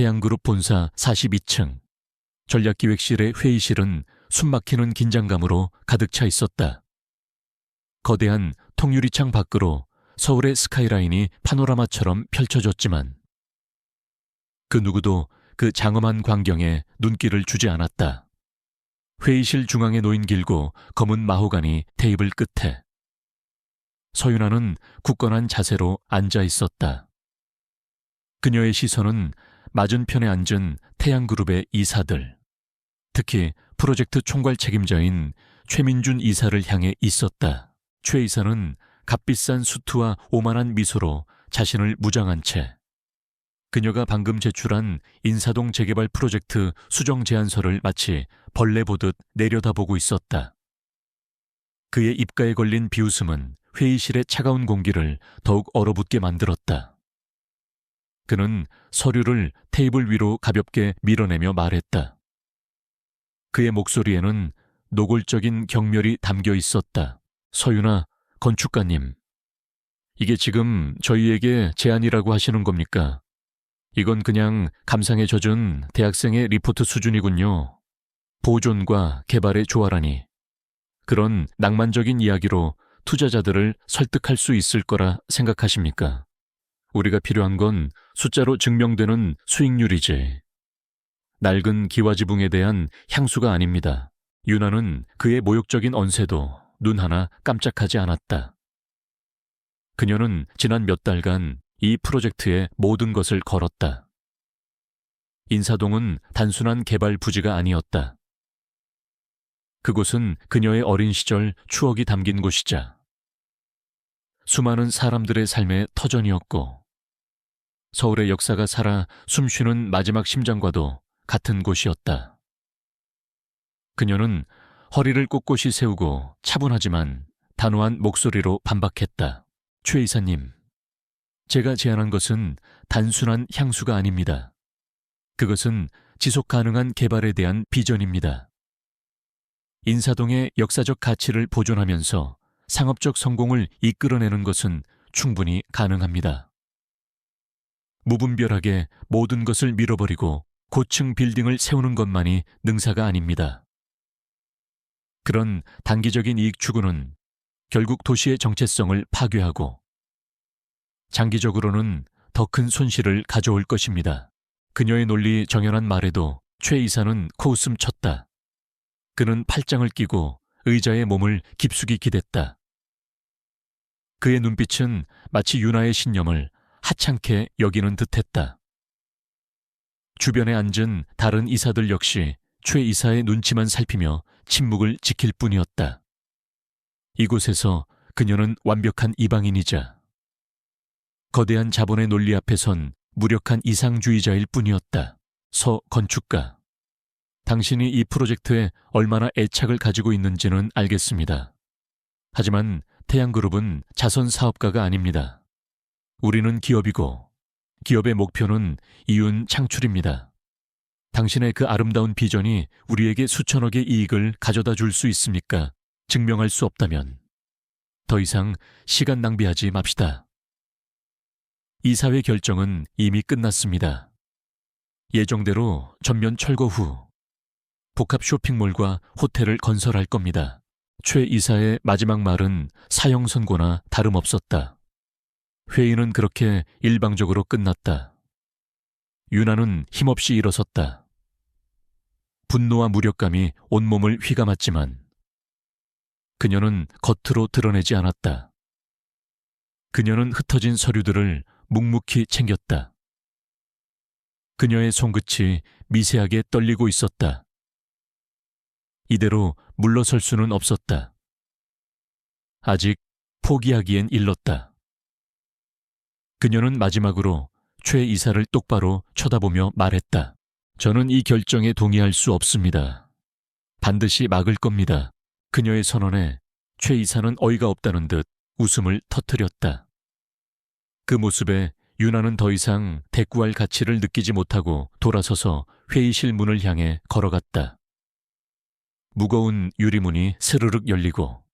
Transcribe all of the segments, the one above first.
태양그룹 본사 42층. 전략기획실의 회의실은 숨막히는 긴장감으로 가득 차 있었다. 거대한 통유리창 밖으로 서울의 스카이라인이 파노라마처럼 펼쳐졌지만 그 누구도 그 장엄한 광경에 눈길을 주지 않았다. 회의실 중앙에 놓인 길고 검은 마호가니 테이블 끝에 서윤아는 굳건한 자세로 앉아 있었다. 그녀의 시선은 맞은편에 앉은 태양그룹의 이사들, 특히 프로젝트 총괄 책임자인 최민준 이사를 향해 있었다. 최 이사는 값비싼 수트와 오만한 미소로 자신을 무장한 채 그녀가 방금 제출한 인사동 재개발 프로젝트 수정 제안서를 마치 벌레 보듯 내려다보고 있었다. 그의 입가에 걸린 비웃음은 회의실의 차가운 공기를 더욱 얼어붙게 만들었다. 그는 서류를 테이블 위로 가볍게 밀어내며 말했다. 그의 목소리에는 노골적인 경멸이 담겨 있었다. 서윤아, 건축가님. 이게 지금 저희에게 제안이라고 하시는 겁니까? 이건 그냥 감상에 젖은 대학생의 리포트 수준이군요. 보존과 개발의 조화라니. 그런 낭만적인 이야기로 투자자들을 설득할 수 있을 거라 생각하십니까? 우리가 필요한 건 숫자로 증명되는 수익률이지. 낡은 기와지붕에 대한 향수가 아닙니다. 윤아는 그의 모욕적인 언세도 눈 하나 깜짝하지 않았다. 그녀는 지난 몇 달간 이 프로젝트에 모든 것을 걸었다. 인사동은 단순한 개발 부지가 아니었다. 그곳은 그녀의 어린 시절 추억이 담긴 곳이자 수많은 사람들의 삶의 터전이었고 서울의 역사가 살아 숨쉬는 마지막 심장과도 같은 곳이었다. 그녀는 허리를 꼿꼿이 세우고 차분하지만 단호한 목소리로 반박했다. 최 이사님, 제가 제안한 것은 단순한 향수가 아닙니다. 그것은 지속 가능한 개발에 대한 비전입니다. 인사동의 역사적 가치를 보존하면서 상업적 성공을 이끌어내는 것은 충분히 가능합니다. 무분별하게 모든 것을 밀어버리고 고층 빌딩을 세우는 것만이 능사가 아닙니다. 그런 단기적인 이익 추구는 결국 도시의 정체성을 파괴하고 장기적으로는 더 큰 손실을 가져올 것입니다. 그녀의 논리 정연한 말에도 최 이사는 코웃음 쳤다. 그는 팔짱을 끼고 의자에 몸을 깊숙이 기댔다. 그의 눈빛은 마치 윤아의 신념을 하찮게 여기는 듯했다. 주변에 앉은 다른 이사들 역시 최 이사의 눈치만 살피며 침묵을 지킬 뿐이었다. 이곳에서 그녀는 완벽한 이방인이자 거대한 자본의 논리 앞에선 무력한 이상주의자일 뿐이었다. 서 건축가, 당신이 이 프로젝트에 얼마나 애착을 가지고 있는지는 알겠습니다. 하지만 태양그룹은 자선 사업가가 아닙니다. 우리는 기업이고 기업의 목표는 이윤 창출입니다. 당신의 그 아름다운 비전이 우리에게 수천억의 이익을 가져다 줄 수 있습니까? 증명할 수 없다면 더 이상 시간 낭비하지 맙시다. 이사회 결정은 이미 끝났습니다. 예정대로 전면 철거 후 복합 쇼핑몰과 호텔을 건설할 겁니다. 최 이사의 마지막 말은 사형 선고나 다름없었다. 회의는 그렇게 일방적으로 끝났다. 윤아는 힘없이 일어섰다. 분노와 무력감이 온몸을 휘감았지만 그녀는 겉으로 드러내지 않았다. 그녀는 흩어진 서류들을 묵묵히 챙겼다. 그녀의 손끝이 미세하게 떨리고 있었다. 이대로 물러설 수는 없었다. 아직 포기하기엔 일렀다. 그녀는 마지막으로 최 이사를 똑바로 쳐다보며 말했다. 저는 이 결정에 동의할 수 없습니다. 반드시 막을 겁니다. 그녀의 선언에 최 이사는 어이가 없다는 듯 웃음을 터뜨렸다. 그 모습에 윤아는 더 이상 대꾸할 가치를 느끼지 못하고 돌아서서 회의실 문을 향해 걸어갔다. 무거운 유리문이 스르륵 열리고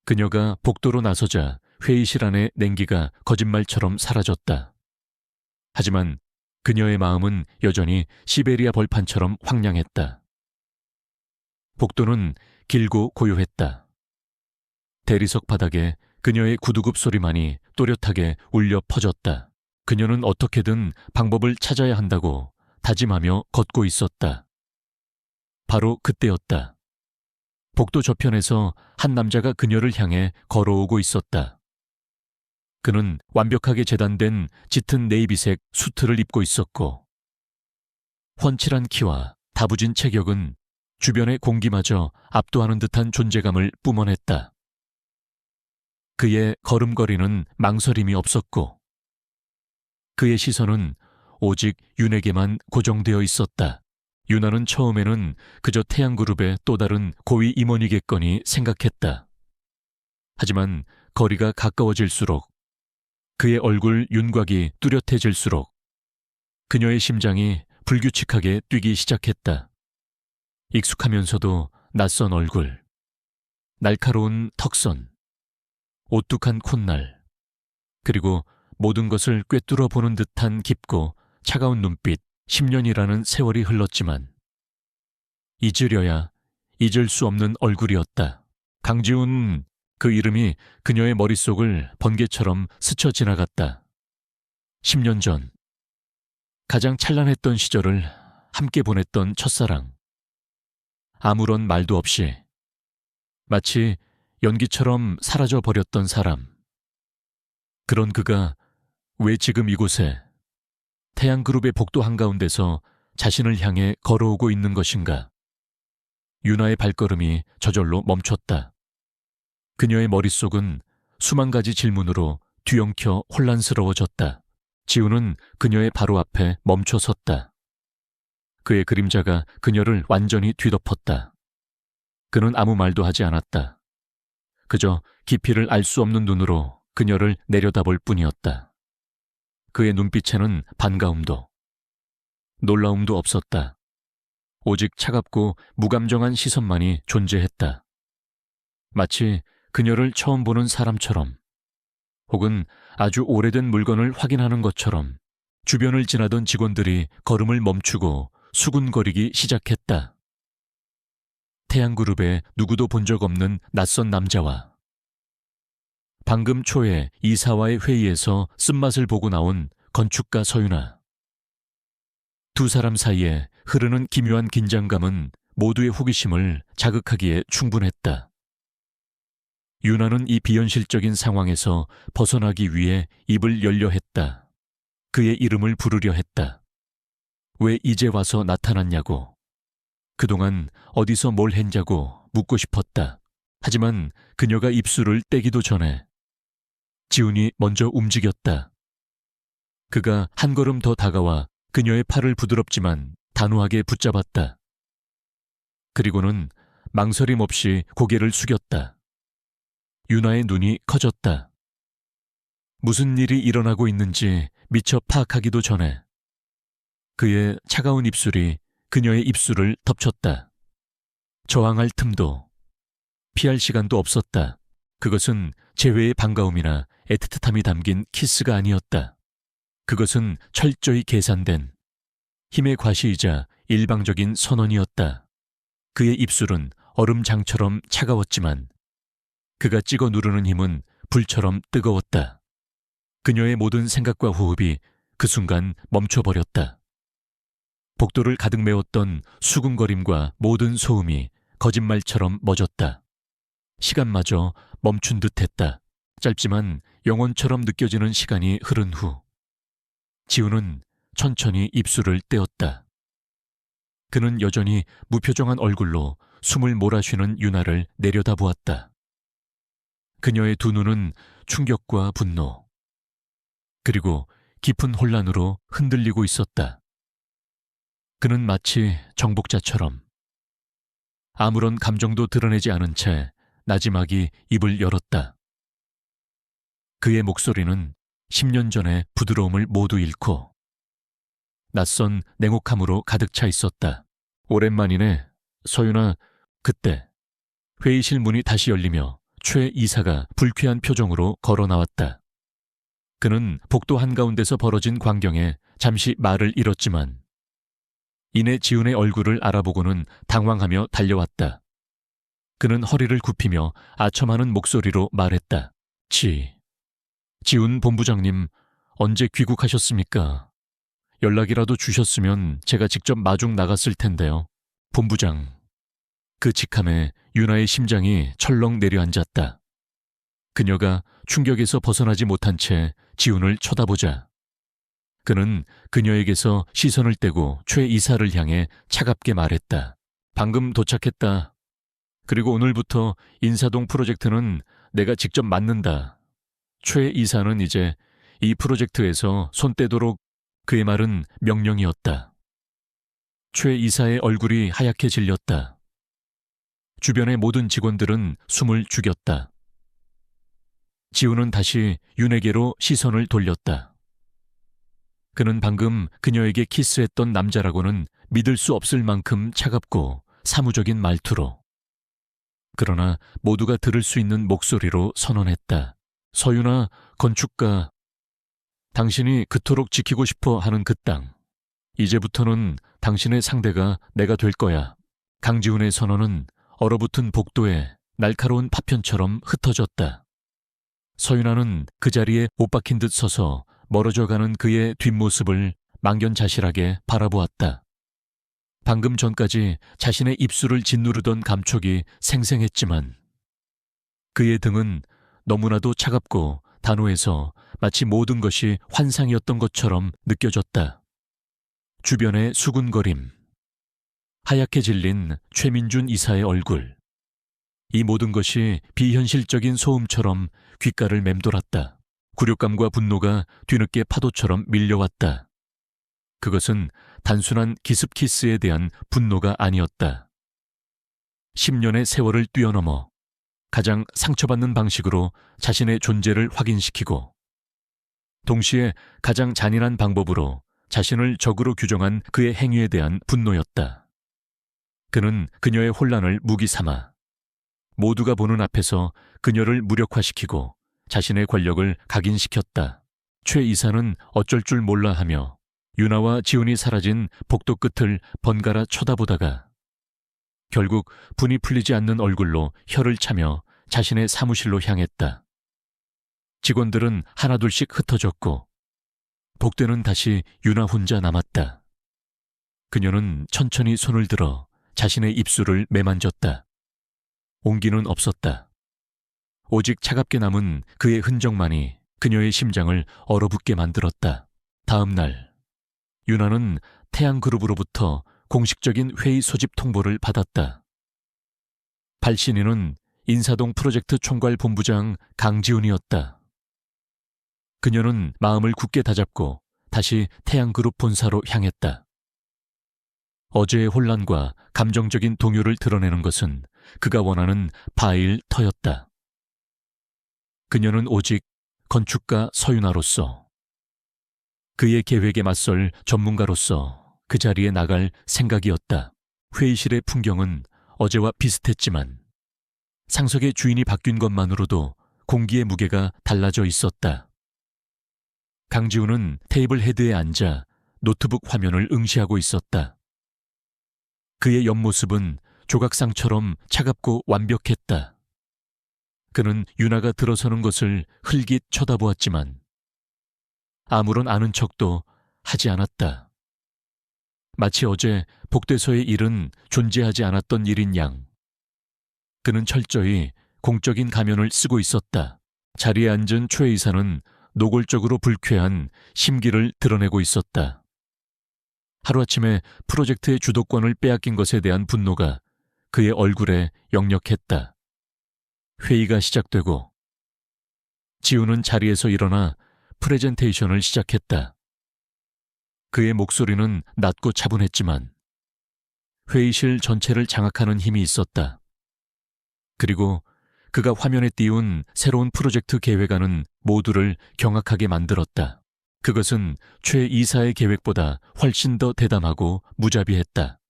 그녀가 복도로 나서자 회의실 안의 냉기가 거짓말처럼 사라졌다. 하지만 그녀의 마음은 여전히 시베리아 벌판처럼 황량했다. 복도는 길고 고요했다. 대리석 바닥에 그녀의 구두굽 소리만이 또렷하게 울려 퍼졌다. 그녀는 어떻게든 방법을 찾아야 한다고 다짐하며 걷고 있었다. 바로 그때였다. 복도 저편에서 한 남자가 그녀를 향해 걸어오고 있었다. 그는 완벽하게 재단된 짙은 네이비색 수트를 입고 있었고 훤칠한 키와 다부진 체격은 주변의 공기마저 압도하는 듯한 존재감을 뿜어냈다. 그의 걸음걸이는 망설임이 없었고 그의 시선은 오직 윤에게만 고정되어 있었다. 유나는 처음에는 그저 태양그룹의 또 다른 고위 임원이겠거니 생각했다. 하지만 거리가 가까워질수록 그의 얼굴 윤곽이 뚜렷해질수록 그녀의 심장이 불규칙하게 뛰기 시작했다. 익숙하면서도 낯선 얼굴, 날카로운 턱선, 오뚝한 콧날, 그리고 모든 것을 꿰뚫어 보는 듯한 깊고 차가운 눈빛. 10년이라는 세월이 흘렀지만 잊으려야 잊을 수 없는 얼굴이었다. 강지훈, 그 이름이 그녀의 머릿속을 번개처럼 스쳐 지나갔다. 10년 전, 가장 찬란했던 시절을 함께 보냈던 첫사랑. 아무런 말도 없이 마치 연기처럼 사라져 버렸던 사람. 그런 그가 왜 지금 이곳에 태양그룹의 복도 한가운데서 자신을 향해 걸어오고 있는 것인가? 유나의 발걸음이 저절로 멈췄다. 그녀의 머릿속은 수만 가지 질문으로 뒤엉켜 혼란스러워졌다. 지우는 그녀의 바로 앞에 멈춰 섰다. 그의 그림자가 그녀를 완전히 뒤덮었다. 그는 아무 말도 하지 않았다. 그저 깊이를 알 수 없는 눈으로 그녀를 내려다볼 뿐이었다. 그의 눈빛에는 반가움도, 놀라움도 없었다. 오직 차갑고 무감정한 시선만이 존재했다. 마치 그녀를 처음 보는 사람처럼, 혹은 아주 오래된 물건을 확인하는 것처럼 주변을 지나던 직원들이 걸음을 멈추고 수군거리기 시작했다. 태양그룹에 누구도 본 적 없는 낯선 남자와 방금 초에 이사와의 회의에서 쓴맛을 보고 나온 건축가 서윤아. 두 사람 사이에 흐르는 기묘한 긴장감은 모두의 호기심을 자극하기에 충분했다. 유나는 이 비현실적인 상황에서 벗어나기 위해 입을 열려 했다. 그의 이름을 부르려 했다. 왜 이제 와서 나타났냐고, 그동안 어디서 뭘 했냐고 묻고 싶었다. 하지만 그녀가 입술을 떼기도 전에 지훈이 먼저 움직였다. 그가 한 걸음 더 다가와 그녀의 팔을 부드럽지만 단호하게 붙잡았다. 그리고는 망설임 없이 고개를 숙였다. 유나의 눈이 커졌다. 무슨 일이 일어나고 있는지 미처 파악하기도 전에 그의 차가운 입술이 그녀의 입술을 덮쳤다. 저항할 틈도, 피할 시간도 없었다. 그것은 재회의 반가움이나 애틋함이 담긴 키스가 아니었다. 그것은 철저히 계산된 힘의 과시이자 일방적인 선언이었다. 그의 입술은 얼음장처럼 차가웠지만 그가 찍어 누르는 힘은 불처럼 뜨거웠다. 그녀의 모든 생각과 호흡이 그 순간 멈춰버렸다. 복도를 가득 메웠던 수군거림과 모든 소음이 거짓말처럼 멎었다. 시간마저 멈춘 듯했다. 짧지만 영원처럼 느껴지는 시간이 흐른 후 지우는 천천히 입술을 떼었다. 그는 여전히 무표정한 얼굴로 숨을 몰아쉬는 유나를 내려다보았다. 그녀의 두 눈은 충격과 분노, 그리고 깊은 혼란으로 흔들리고 있었다. 그는 마치 정복자처럼 아무런 감정도 드러내지 않은 채 나지막이 입을 열었다. 그의 목소리는 10년 전의 부드러움을 모두 잃고 낯선 냉혹함으로 가득 차 있었다. 오랜만이네, 서윤아. 그때 회의실 문이 다시 열리며 최 이사가 불쾌한 표정으로 걸어 나왔다. 그는 복도 한가운데서 벌어진 광경에 잠시 말을 잃었지만 이내 지훈의 얼굴을 알아보고는 당황하며 달려왔다. 그는 허리를 굽히며 아첨하는 목소리로 말했다. 지훈 본부장님, 언제 귀국하셨습니까? 연락이라도 주셨으면 제가 직접 마중 나갔을 텐데요. 본부장. 그 직함에 유나의 심장이 철렁 내려앉았다. 그녀가 충격에서 벗어나지 못한 채 지훈을 쳐다보자 그는 그녀에게서 시선을 떼고 최 이사를 향해 차갑게 말했다. 방금 도착했다. 그리고 오늘부터 인사동 프로젝트는 내가 직접 맡는다. 최 이사는 이제 이 프로젝트에서 손 떼도록. 그의 말은 명령이었다. 최 이사의 얼굴이 하얗게 질렸다. 주변의 모든 직원들은 숨을 죽였다. 지훈은 다시 윤에게로 시선을 돌렸다. 그는 방금 그녀에게 키스했던 남자라고는 믿을 수 없을 만큼 차갑고 사무적인 말투로. 그러나 모두가 들을 수 있는 목소리로 선언했다. 서윤아, 건축가. 당신이 그토록 지키고 싶어 하는 그 땅. 이제부터는 당신의 상대가 내가 될 거야. 강지훈의 선언은 얼어붙은 복도에 날카로운 파편처럼 흩어졌다. 서윤아는 그 자리에 못 박힌 듯 서서 멀어져가는 그의 뒷모습을 망연자실하게 바라보았다. 방금 전까지 자신의 입술을 짓누르던 감촉이 생생했지만 그의 등은 너무나도 차갑고 단호해서 마치 모든 것이 환상이었던 것처럼 느껴졌다. 주변의 수군거림, 하얗게 질린 최민준 이사의 얼굴. 이 모든 것이 비현실적인 소음처럼 귓가를 맴돌았다. 굴욕감과 분노가 뒤늦게 파도처럼 밀려왔다. 그것은 단순한 기습 키스에 대한 분노가 아니었다. 10년의 세월을 뛰어넘어 가장 상처받는 방식으로 자신의 존재를 확인시키고 동시에 가장 잔인한 방법으로 자신을 적으로 규정한 그의 행위에 대한 분노였다. 그는 그녀의 혼란을 무기 삼아 모두가 보는 앞에서 그녀를 무력화시키고 자신의 권력을 각인시켰다. 최 이사는 어쩔 줄 몰라 하며 유나와 지훈이 사라진 복도 끝을 번갈아 쳐다보다가 결국 분이 풀리지 않는 얼굴로 혀를 차며 자신의 사무실로 향했다. 직원들은 하나둘씩 흩어졌고 복도는 다시 유나 혼자 남았다. 그녀는 천천히 손을 들어 자신의 입술을 매만졌다. 온기는 없었다. 오직 차갑게 남은 그의 흔적만이 그녀의 심장을 얼어붙게 만들었다. 다음 날 유나는 태양그룹으로부터 공식적인 회의 소집 통보를 받았다. 발신인은 인사동 프로젝트 총괄 본부장 강지훈이었다. 그녀는 마음을 굳게 다잡고 다시 태양그룹 본사로 향했다. 어제의 혼란과 감정적인 동요를 드러내는 것은 그가 원하는 바일 터였다. 그녀는 오직 건축가 서윤아로서 그의 계획에 맞설 전문가로서 그 자리에 나갈 생각이었다. 회의실의 풍경은 어제와 비슷했지만 상석의 주인이 바뀐 것만으로도 공기의 무게가 달라져 있었다. 강지훈은 테이블 헤드에 앉아 노트북 화면을 응시하고 있었다. 그의 옆모습은 조각상처럼 차갑고 완벽했다. 그는 유나가 들어서는 것을 흘깃 쳐다보았지만 아무런 아는 척도 하지 않았다. 마치 어제 복도에서의 일은 존재하지 않았던 일인 양. 그는 철저히 공적인 가면을 쓰고 있었다. 자리에 앉은 최 이사는 노골적으로 불쾌한 심기를 드러내고 있었다. 하루아침에 프로젝트의 주도권을 빼앗긴 것에 대한 분노가 그의 얼굴에 역력했다. 회의가 시작되고 지훈은 자리에서 일어나 프레젠테이션을 시작했다. 그의 목소리는 낮고 차분했지만 회의실 전체를 장악하는 힘이 있었다. 그리고 그가 화면에 띄운 새로운 프로젝트 계획안은 모두를 경악하게 만들었다. 그것은 최 이사의 계획보다 훨씬 더 대담하고 무자비했다.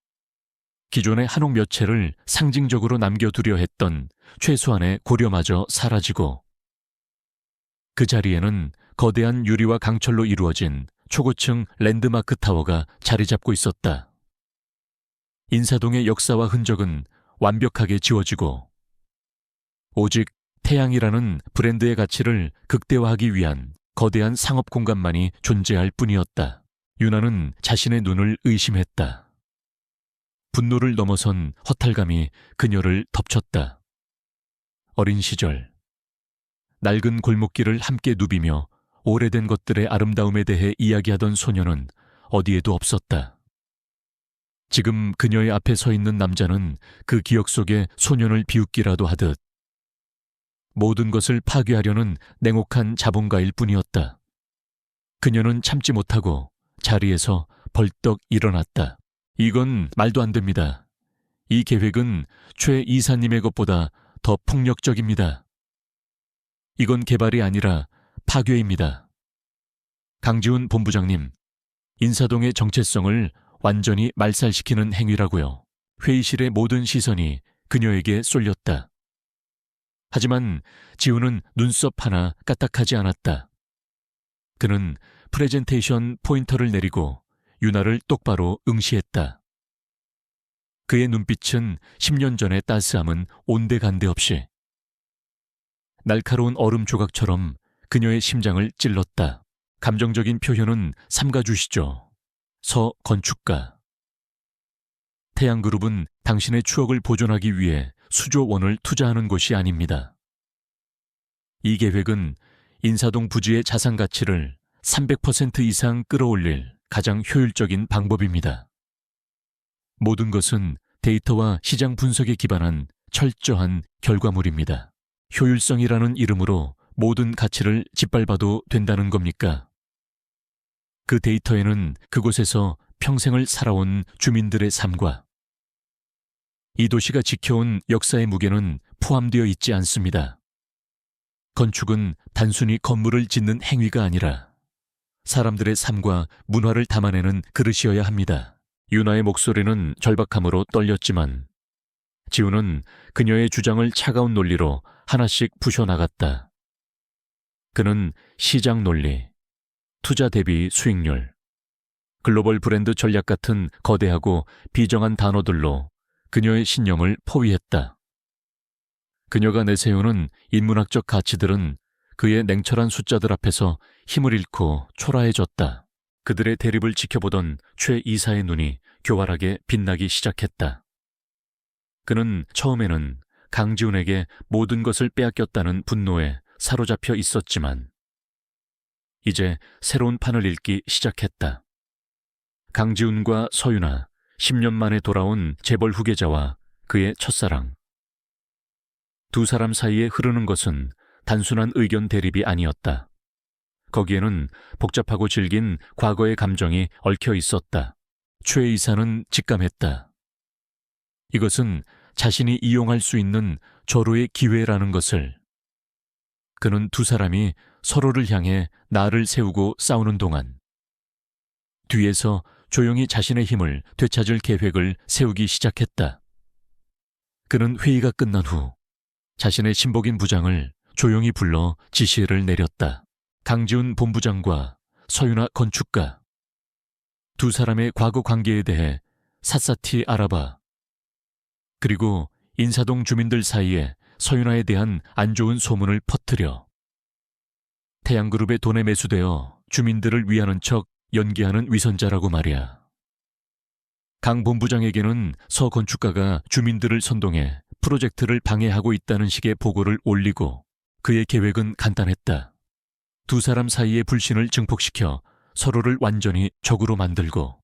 기존의 한옥 몇 채를 상징적으로 남겨두려 했던 최소한의 고려마저 사라지고 그 자리에는 거대한 유리와 강철로 이루어진 초고층 랜드마크 타워가 자리 잡고 있었다. 인사동의 역사와 흔적은 완벽하게 지워지고 오직 태양이라는 브랜드의 가치를 극대화하기 위한 거대한 상업 공간만이 존재할 뿐이었다. 유나는 자신의 눈을 의심했다. 분노를 넘어선 허탈감이 그녀를 덮쳤다. 어린 시절, 낡은 골목길을 함께 누비며 오래된 것들의 아름다움에 대해 이야기하던 소녀는 어디에도 없었다. 지금 그녀의 앞에 서 있는 남자는 그 기억 속에 소년을 비웃기라도 하듯 모든 것을 파괴하려는 냉혹한 자본가일 뿐이었다. 그녀는 참지 못하고 자리에서 벌떡 일어났다. 이건 말도 안 됩니다. 이 계획은 최 이사님의 것보다 더 폭력적입니다. 이건 개발이 아니라 파괴입니다. 강지훈 본부장님, 인사동의 정체성을 완전히 말살시키는 행위라고요. 회의실의 모든 시선이 그녀에게 쏠렸다. 하지만 지훈은 눈썹 하나 까딱하지 않았다. 그는 프레젠테이션 포인터를 내리고 유나를 똑바로 응시했다. 그의 눈빛은 10년 전의 따스함은 온데간데 없이 날카로운 얼음 조각처럼 그녀의 심장을 찔렀다. 감정적인 표현은 삼가주시죠. 서 건축가. 태양그룹은 당신의 추억을 보존하기 위해 수조 원을 투자하는 곳이 아닙니다. 이 계획은 인사동 부지의 자산 가치를 300% 이상 끌어올릴 가장 효율적인 방법입니다. 모든 것은 데이터와 시장 분석에 기반한 철저한 결과물입니다. 효율성이라는 이름으로 모든 가치를 짓밟아도 된다는 겁니까? 그 데이터에는 그곳에서 평생을 살아온 주민들의 삶과 이 도시가 지켜온 역사의 무게는 포함되어 있지 않습니다. 건축은 단순히 건물을 짓는 행위가 아니라 사람들의 삶과 문화를 담아내는 그릇이어야 합니다. 유나의 목소리는 절박함으로 떨렸지만 지훈은 그녀의 주장을 차가운 논리로 하나씩 부셔나갔다. 그는 시장 논리, 투자 대비 수익률, 글로벌 브랜드 전략 같은 거대하고 비정한 단어들로 그녀의 신념을 포위했다. 그녀가 내세우는 인문학적 가치들은 그의 냉철한 숫자들 앞에서 힘을 잃고 초라해졌다. 그들의 대립을 지켜보던 최 이사의 눈이 교활하게 빛나기 시작했다. 그는 처음에는 강지훈에게 모든 것을 빼앗겼다는 분노에 사로잡혀 있었지만 이제 새로운 판을 읽기 시작했다. 강지훈과 서윤아, 10년 만에 돌아온 재벌 후계자와 그의 첫사랑. 두 사람 사이에 흐르는 것은 단순한 의견 대립이 아니었다. 거기에는 복잡하고 질긴 과거의 감정이 얽혀 있었다. 최 이사는 직감했다. 이것은 자신이 이용할 수 있는 절호의 기회라는 것을. 그는 두 사람이 서로를 향해 나를 세우고 싸우는 동안 뒤에서 조용히 자신의 힘을 되찾을 계획을 세우기 시작했다. 그는 회의가 끝난 후 자신의 신복인 부장을 조용히 불러 지시를 내렸다. 강지훈 본부장과 서윤아 건축가. 두 사람의 과거 관계에 대해 샅샅이 알아봐. 그리고 인사동 주민들 사이에 서윤아에 대한 안 좋은 소문을 퍼뜨려. 태양그룹의 돈에 매수되어 주민들을 위하는 척 연기하는 위선자라고 말이야. 강 본부장에게는 서 건축가가 주민들을 선동해 프로젝트를 방해하고 있다는 식의 보고를 올리고 그의 계획은 간단했다. 두 사람 사이의 불신을 증폭시켜 서로를 완전히 적으로 만들고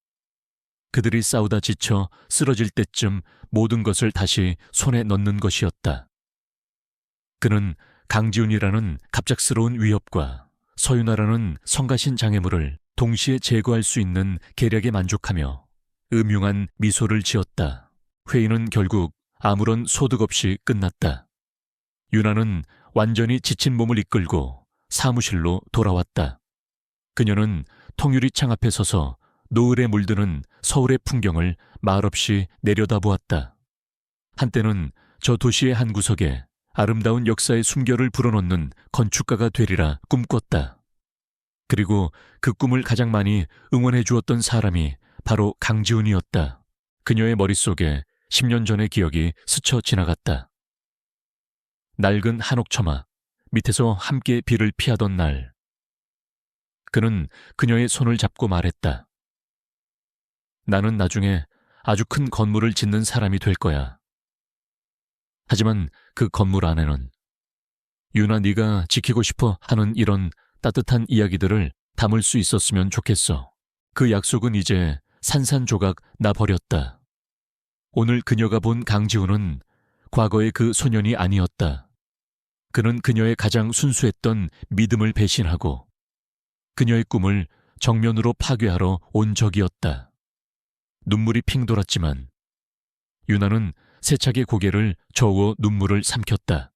그들이 싸우다 지쳐 쓰러질 때쯤 모든 것을 다시 손에 넣는 것이었다. 그는 강지훈이라는 갑작스러운 위협과 서윤아라는 성가신 장애물을 동시에 제거할 수 있는 계략에 만족하며 음흉한 미소를 지었다. 회의는 결국 아무런 소득 없이 끝났다. 유나는 완전히 지친 몸을 이끌고 사무실로 돌아왔다. 그녀는 통유리 창 앞에 서서 노을에 물드는 서울의 풍경을 말없이 내려다보았다. 한때는 저 도시의 한 구석에 아름다운 역사의 숨결을 불어넣는 건축가가 되리라 꿈꿨다. 그리고 그 꿈을 가장 많이 응원해 주었던 사람이 바로 강지훈이었다. 그녀의 머릿속에 10년 전의 기억이 스쳐 지나갔다. 낡은 한옥처마 밑에서 함께 비를 피하던 날, 그는 그녀의 손을 잡고 말했다. 나는 나중에 아주 큰 건물을 짓는 사람이 될 거야. 하지만 그 건물 안에는 유나, 네가 지키고 싶어 하는 이런 따뜻한 이야기들을 담을 수 있었으면 좋겠어. 그 약속은 이제 산산조각 나버렸다. 오늘 그녀가 본 강지훈은 과거의 그 소년이 아니었다. 그는 그녀의 가장 순수했던 믿음을 배신하고 그녀의 꿈을 정면으로 파괴하러 온 적이었다. 눈물이 핑 돌았지만 유나는 세차게 고개를 저어 눈물을 삼켰다.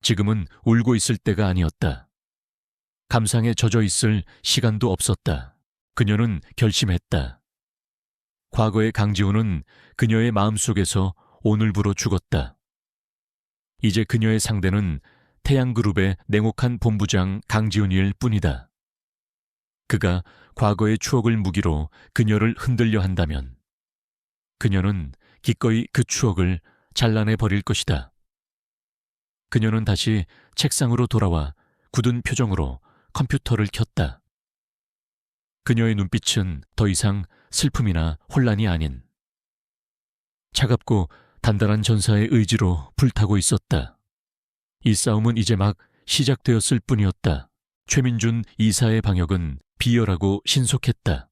지금은 울고 있을 때가 아니었다. 감상에 젖어 있을 시간도 없었다. 그녀는 결심했다. 과거의 강지훈은 그녀의 마음속에서 오늘부로 죽었다. 이제 그녀의 상대는 태양그룹의 냉혹한 본부장 강지훈일 뿐이다. 그가 과거의 추억을 무기로 그녀를 흔들려 한다면 그녀는 기꺼이 그 추억을 잘라내 버릴 것이다. 그녀는 다시 책상으로 돌아와 굳은 표정으로 컴퓨터를 켰다. 그녀의 눈빛은 더 이상 슬픔이나 혼란이 아닌 차갑고 단단한 전사의 의지로 불타고 있었다. 이 싸움은 이제 막 시작되었을 뿐이었다. 최민준 이사의 방역은 비열하고 신속했다.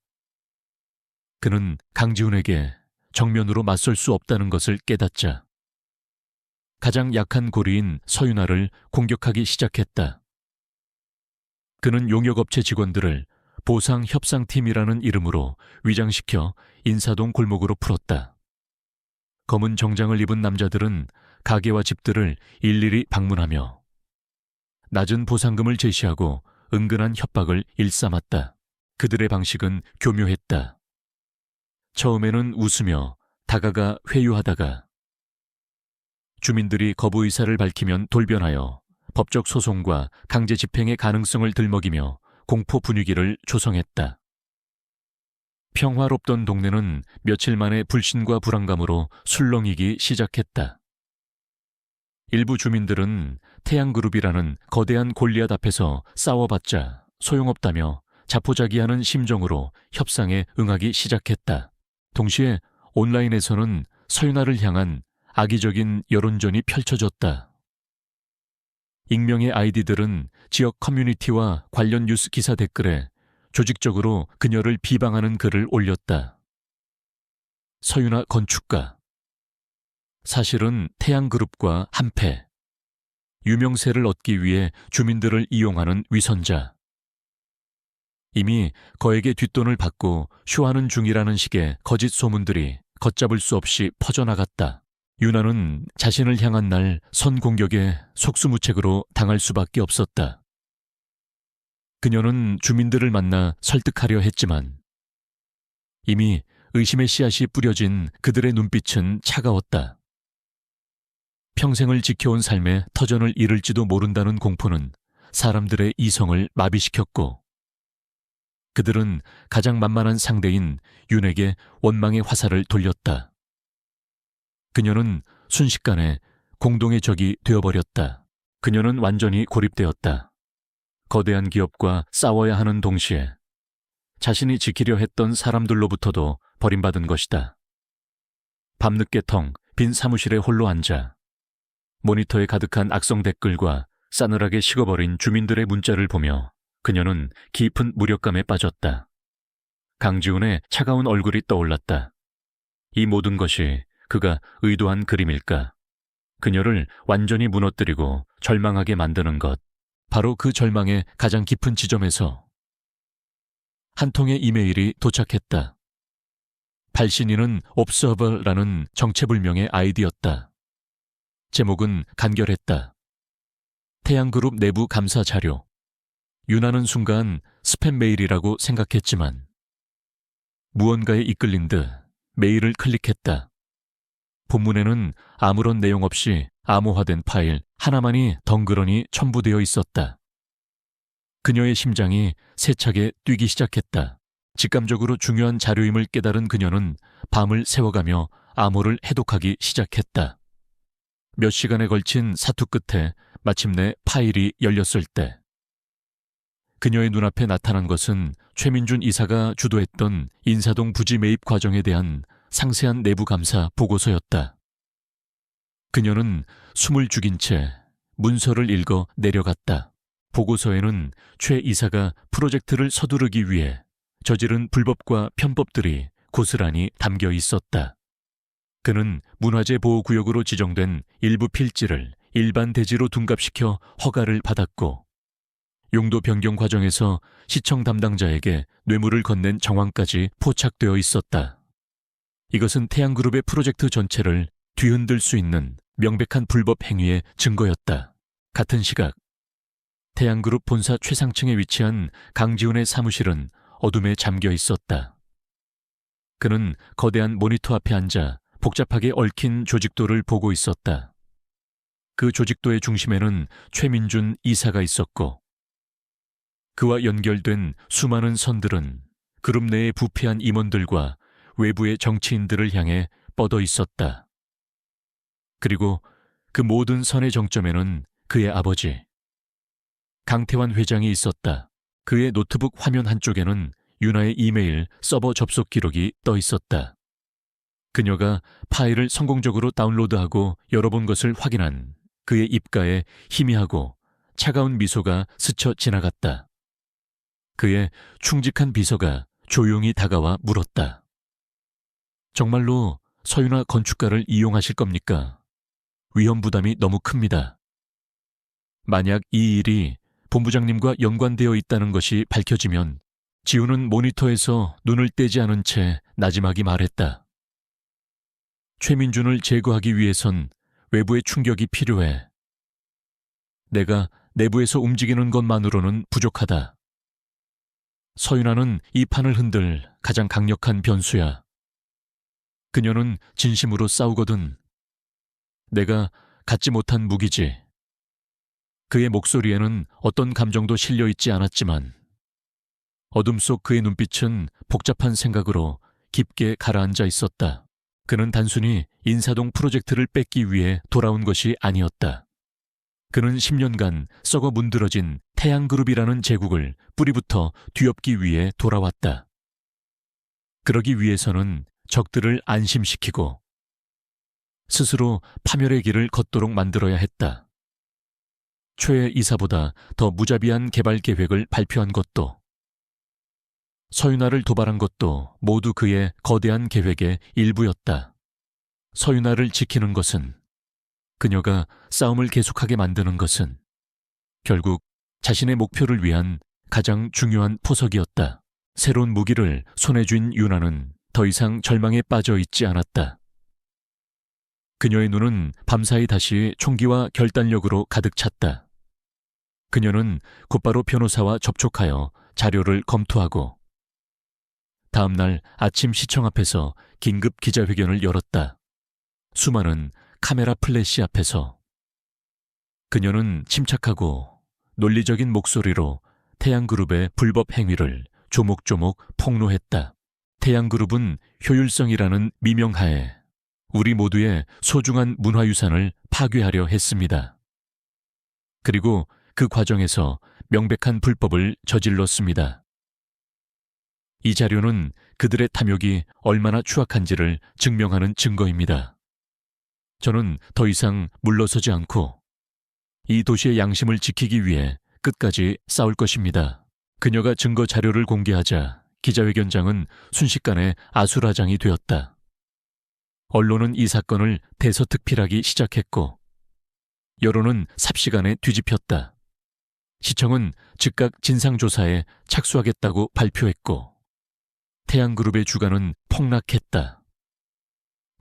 그는 강지훈에게 정면으로 맞설 수 없다는 것을 깨닫자 가장 약한 고리인 서윤아를 공격하기 시작했다. 그는 용역업체 직원들을 보상협상팀이라는 이름으로 위장시켜 인사동 골목으로 풀었다. 검은 정장을 입은 남자들은 가게와 집들을 일일이 방문하며 낮은 보상금을 제시하고 은근한 협박을 일삼았다. 그들의 방식은 교묘했다. 처음에는 웃으며 다가가 회유하다가 주민들이 거부 의사를 밝히면 돌변하여 법적 소송과 강제 집행의 가능성을 들먹이며 공포 분위기를 조성했다. 평화롭던 동네는 며칠 만에 불신과 불안감으로 술렁이기 시작했다. 일부 주민들은 태양그룹이라는 거대한 골리앗 앞에서 싸워봤자 소용없다며 자포자기하는 심정으로 협상에 응하기 시작했다. 동시에 온라인에서는 서윤아를 향한 악의적인 여론전이 펼쳐졌다. 익명의 아이디들은 지역 커뮤니티와 관련 뉴스 기사 댓글에 조직적으로 그녀를 비방하는 글을 올렸다. 서윤아 건축가. 사실은 태양그룹과 한패. 유명세를 얻기 위해 주민들을 이용하는 위선자. 이미 거액의 뒷돈을 받고 쇼하는 중이라는 식의 거짓 소문들이 걷잡을 수 없이 퍼져나갔다. 유나는 자신을 향한 날 선공격에 속수무책으로 당할 수밖에 없었다. 그녀는 주민들을 만나 설득하려 했지만 이미 의심의 씨앗이 뿌려진 그들의 눈빛은 차가웠다. 평생을 지켜온 삶에 터전을 잃을지도 모른다는 공포는 사람들의 이성을 마비시켰고 그들은 가장 만만한 상대인 윤에게 원망의 화살을 돌렸다. 그녀는 순식간에 공동의 적이 되어버렸다. 그녀는 완전히 고립되었다. 거대한 기업과 싸워야 하는 동시에 자신이 지키려 했던 사람들로부터도 버림받은 것이다. 밤늦게 텅 빈 사무실에 홀로 앉아 모니터에 가득한 악성 댓글과 싸늘하게 식어버린 주민들의 문자를 보며 그녀는 깊은 무력감에 빠졌다. 강지훈의 차가운 얼굴이 떠올랐다. 이 모든 것이 그가 의도한 그림일까? 그녀를 완전히 무너뜨리고 절망하게 만드는 것. 바로 그 절망의 가장 깊은 지점에서 한 통의 이메일이 도착했다. 발신인은 옵서버라는 정체불명의 아이디였다. 제목은 간결했다. 태양그룹 내부 감사 자료. 유나는 순간 스팸 메일이라고 생각했지만 무언가에 이끌린 듯 메일을 클릭했다. 본문에는 아무런 내용 없이 암호화된 파일 하나만이 덩그러니 첨부되어 있었다. 그녀의 심장이 세차게 뛰기 시작했다. 직감적으로 중요한 자료임을 깨달은 그녀는 밤을 새워가며 암호를 해독하기 시작했다. 몇 시간에 걸친 사투 끝에 마침내 파일이 열렸을 때 그녀의 눈앞에 나타난 것은 최민준 이사가 주도했던 인사동 부지 매입 과정에 대한 상세한 내부 감사 보고서였다. 그녀는 숨을 죽인 채 문서를 읽어 내려갔다. 보고서에는 최 이사가 프로젝트를 서두르기 위해 저지른 불법과 편법들이 고스란히 담겨 있었다. 그는 문화재 보호구역으로 지정된 일부 필지를 일반 대지로 둔갑시켜 허가를 받았고 용도 변경 과정에서 시청 담당자에게 뇌물을 건넨 정황까지 포착되어 있었다. 이것은 태양그룹의 프로젝트 전체를 뒤흔들 수 있는 명백한 불법 행위의 증거였다. 같은 시각 태양그룹 본사 최상층에 위치한 강지훈의 사무실은 어둠에 잠겨 있었다. 그는 거대한 모니터 앞에 앉아 복잡하게 얽힌 조직도를 보고 있었다. 그 조직도의 중심에는 최민준 이사가 있었고 그와 연결된 수많은 선들은 그룹 내의 부패한 임원들과 외부의 정치인들을 향해 뻗어 있었다. 그리고 그 모든 선의 정점에는 그의 아버지 강태환 회장이 있었다. 그의 노트북 화면 한쪽에는 윤아의 이메일 서버 접속 기록이 떠 있었다. 그녀가 파일을 성공적으로 다운로드하고 열어본 것을 확인한 그의 입가에 희미하고 차가운 미소가 스쳐 지나갔다. 그의 충직한 비서가 조용히 다가와 물었다. 정말로 서윤아 건축가를 이용하실 겁니까? 위험 부담이 너무 큽니다. 만약 이 일이 본부장님과 연관되어 있다는 것이 밝혀지면 지우는 모니터에서 눈을 떼지 않은 채 나지막이 말했다. 최민준을 제거하기 위해선 외부의 충격이 필요해. 내가 내부에서 움직이는 것만으로는 부족하다. 서윤아는 이 판을 흔들 가장 강력한 변수야. 그녀는 진심으로 싸우거든. 내가 갖지 못한 무기지. 그의 목소리에는 어떤 감정도 실려 있지 않았지만 어둠 속 그의 눈빛은 복잡한 생각으로 깊게 가라앉아 있었다. 그는 단순히 인사동 프로젝트를 뺏기 위해 돌아온 것이 아니었다. 그는 10년간 썩어 문드러진 태양그룹이라는 제국을 뿌리부터 뒤엎기 위해 돌아왔다. 그러기 위해서는 적들을 안심시키고 스스로 파멸의 길을 걷도록 만들어야 했다. 최 이사보다 더 무자비한 개발 계획을 발표한 것도 서윤아를 도발한 것도 모두 그의 거대한 계획의 일부였다. 서윤아를 지키는 것은 그녀가 싸움을 계속하게 만드는 것은 결국 자신의 목표를 위한 가장 중요한 포석이었다. 새로운 무기를 손에 쥔 윤아는 더 이상 절망에 빠져 있지 않았다. 그녀의 눈은 밤사이 다시 총기와 결단력으로 가득 찼다. 그녀는 곧바로 변호사와 접촉하여 자료를 검토하고 다음 날 아침 시청 앞에서 긴급 기자회견을 열었다. 수많은 카메라 플래시 앞에서 그녀는 침착하고 논리적인 목소리로 태양그룹의 불법 행위를 조목조목 폭로했다. 태양그룹은 효율성이라는 미명하에 우리 모두의 소중한 문화유산을 파괴하려 했습니다. 그리고 그 과정에서 명백한 불법을 저질렀습니다. 이 자료는 그들의 탐욕이 얼마나 추악한지를 증명하는 증거입니다. 저는 더 이상 물러서지 않고 이 도시의 양심을 지키기 위해 끝까지 싸울 것입니다. 그녀가 증거 자료를 공개하자 기자회견장은 순식간에 아수라장이 되었다. 언론은 이 사건을 대서특필하기 시작했고 여론은 삽시간에 뒤집혔다. 시청은 즉각 진상조사에 착수하겠다고 발표했고 태양그룹의 주가는 폭락했다.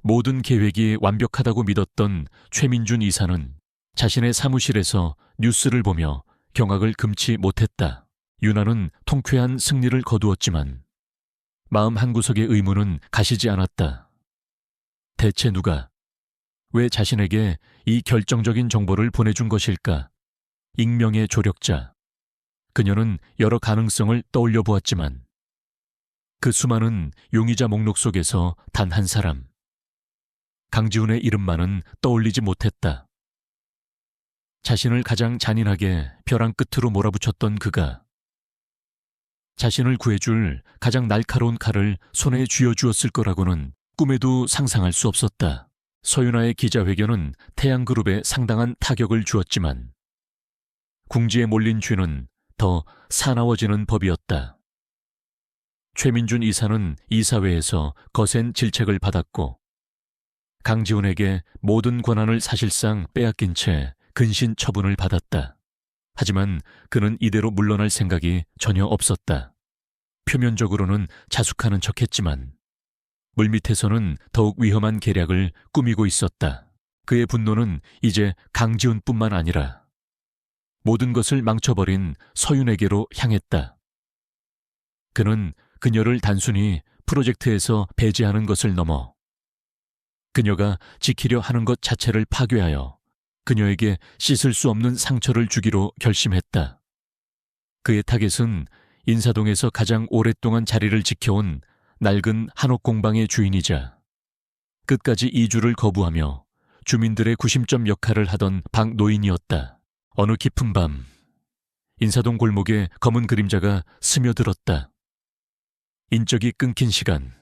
모든 계획이 완벽하다고 믿었던 최민준 이사는 자신의 사무실에서 뉴스를 보며 경악을 금치 못했다. 윤아는 통쾌한 승리를 거두었지만 마음 한구석의 의문은 가시지 않았다. 대체 누가, 왜 자신에게 이 결정적인 정보를 보내준 것일까? 익명의 조력자. 그녀는 여러 가능성을 떠올려 보았지만 그 수많은 용의자 목록 속에서 단 한 사람, 강지훈의 이름만은 떠올리지 못했다. 자신을 가장 잔인하게 벼랑 끝으로 몰아붙였던 그가 자신을 구해줄 가장 날카로운 칼을 손에 쥐어주었을 거라고는 꿈에도 상상할 수 없었다. 서윤아의 기자회견은 태양그룹에 상당한 타격을 주었지만 궁지에 몰린 쥐는 더 사나워지는 법이었다. 최민준 이사는 이사회에서 거센 질책을 받았고 강지훈에게 모든 권한을 사실상 빼앗긴 채 근신 처분을 받았다. 하지만 그는 이대로 물러날 생각이 전혀 없었다. 표면적으로는 자숙하는 척했지만 물밑에서는 더욱 위험한 계략을 꾸미고 있었다. 그의 분노는 이제 강지훈뿐만 아니라 모든 것을 망쳐버린 서윤에게로 향했다. 그는 그녀를 단순히 프로젝트에서 배제하는 것을 넘어 그녀가 지키려 하는 것 자체를 파괴하여 그녀에게 씻을 수 없는 상처를 주기로 결심했다. 그의 타겟은 인사동에서 가장 오랫동안 자리를 지켜온 낡은 한옥 공방의 주인이자 끝까지 이주를 거부하며 주민들의 구심점 역할을 하던 박노인이었다. 어느 깊은 밤, 인사동 골목에 검은 그림자가 스며들었다. 인적이 끊긴 시간,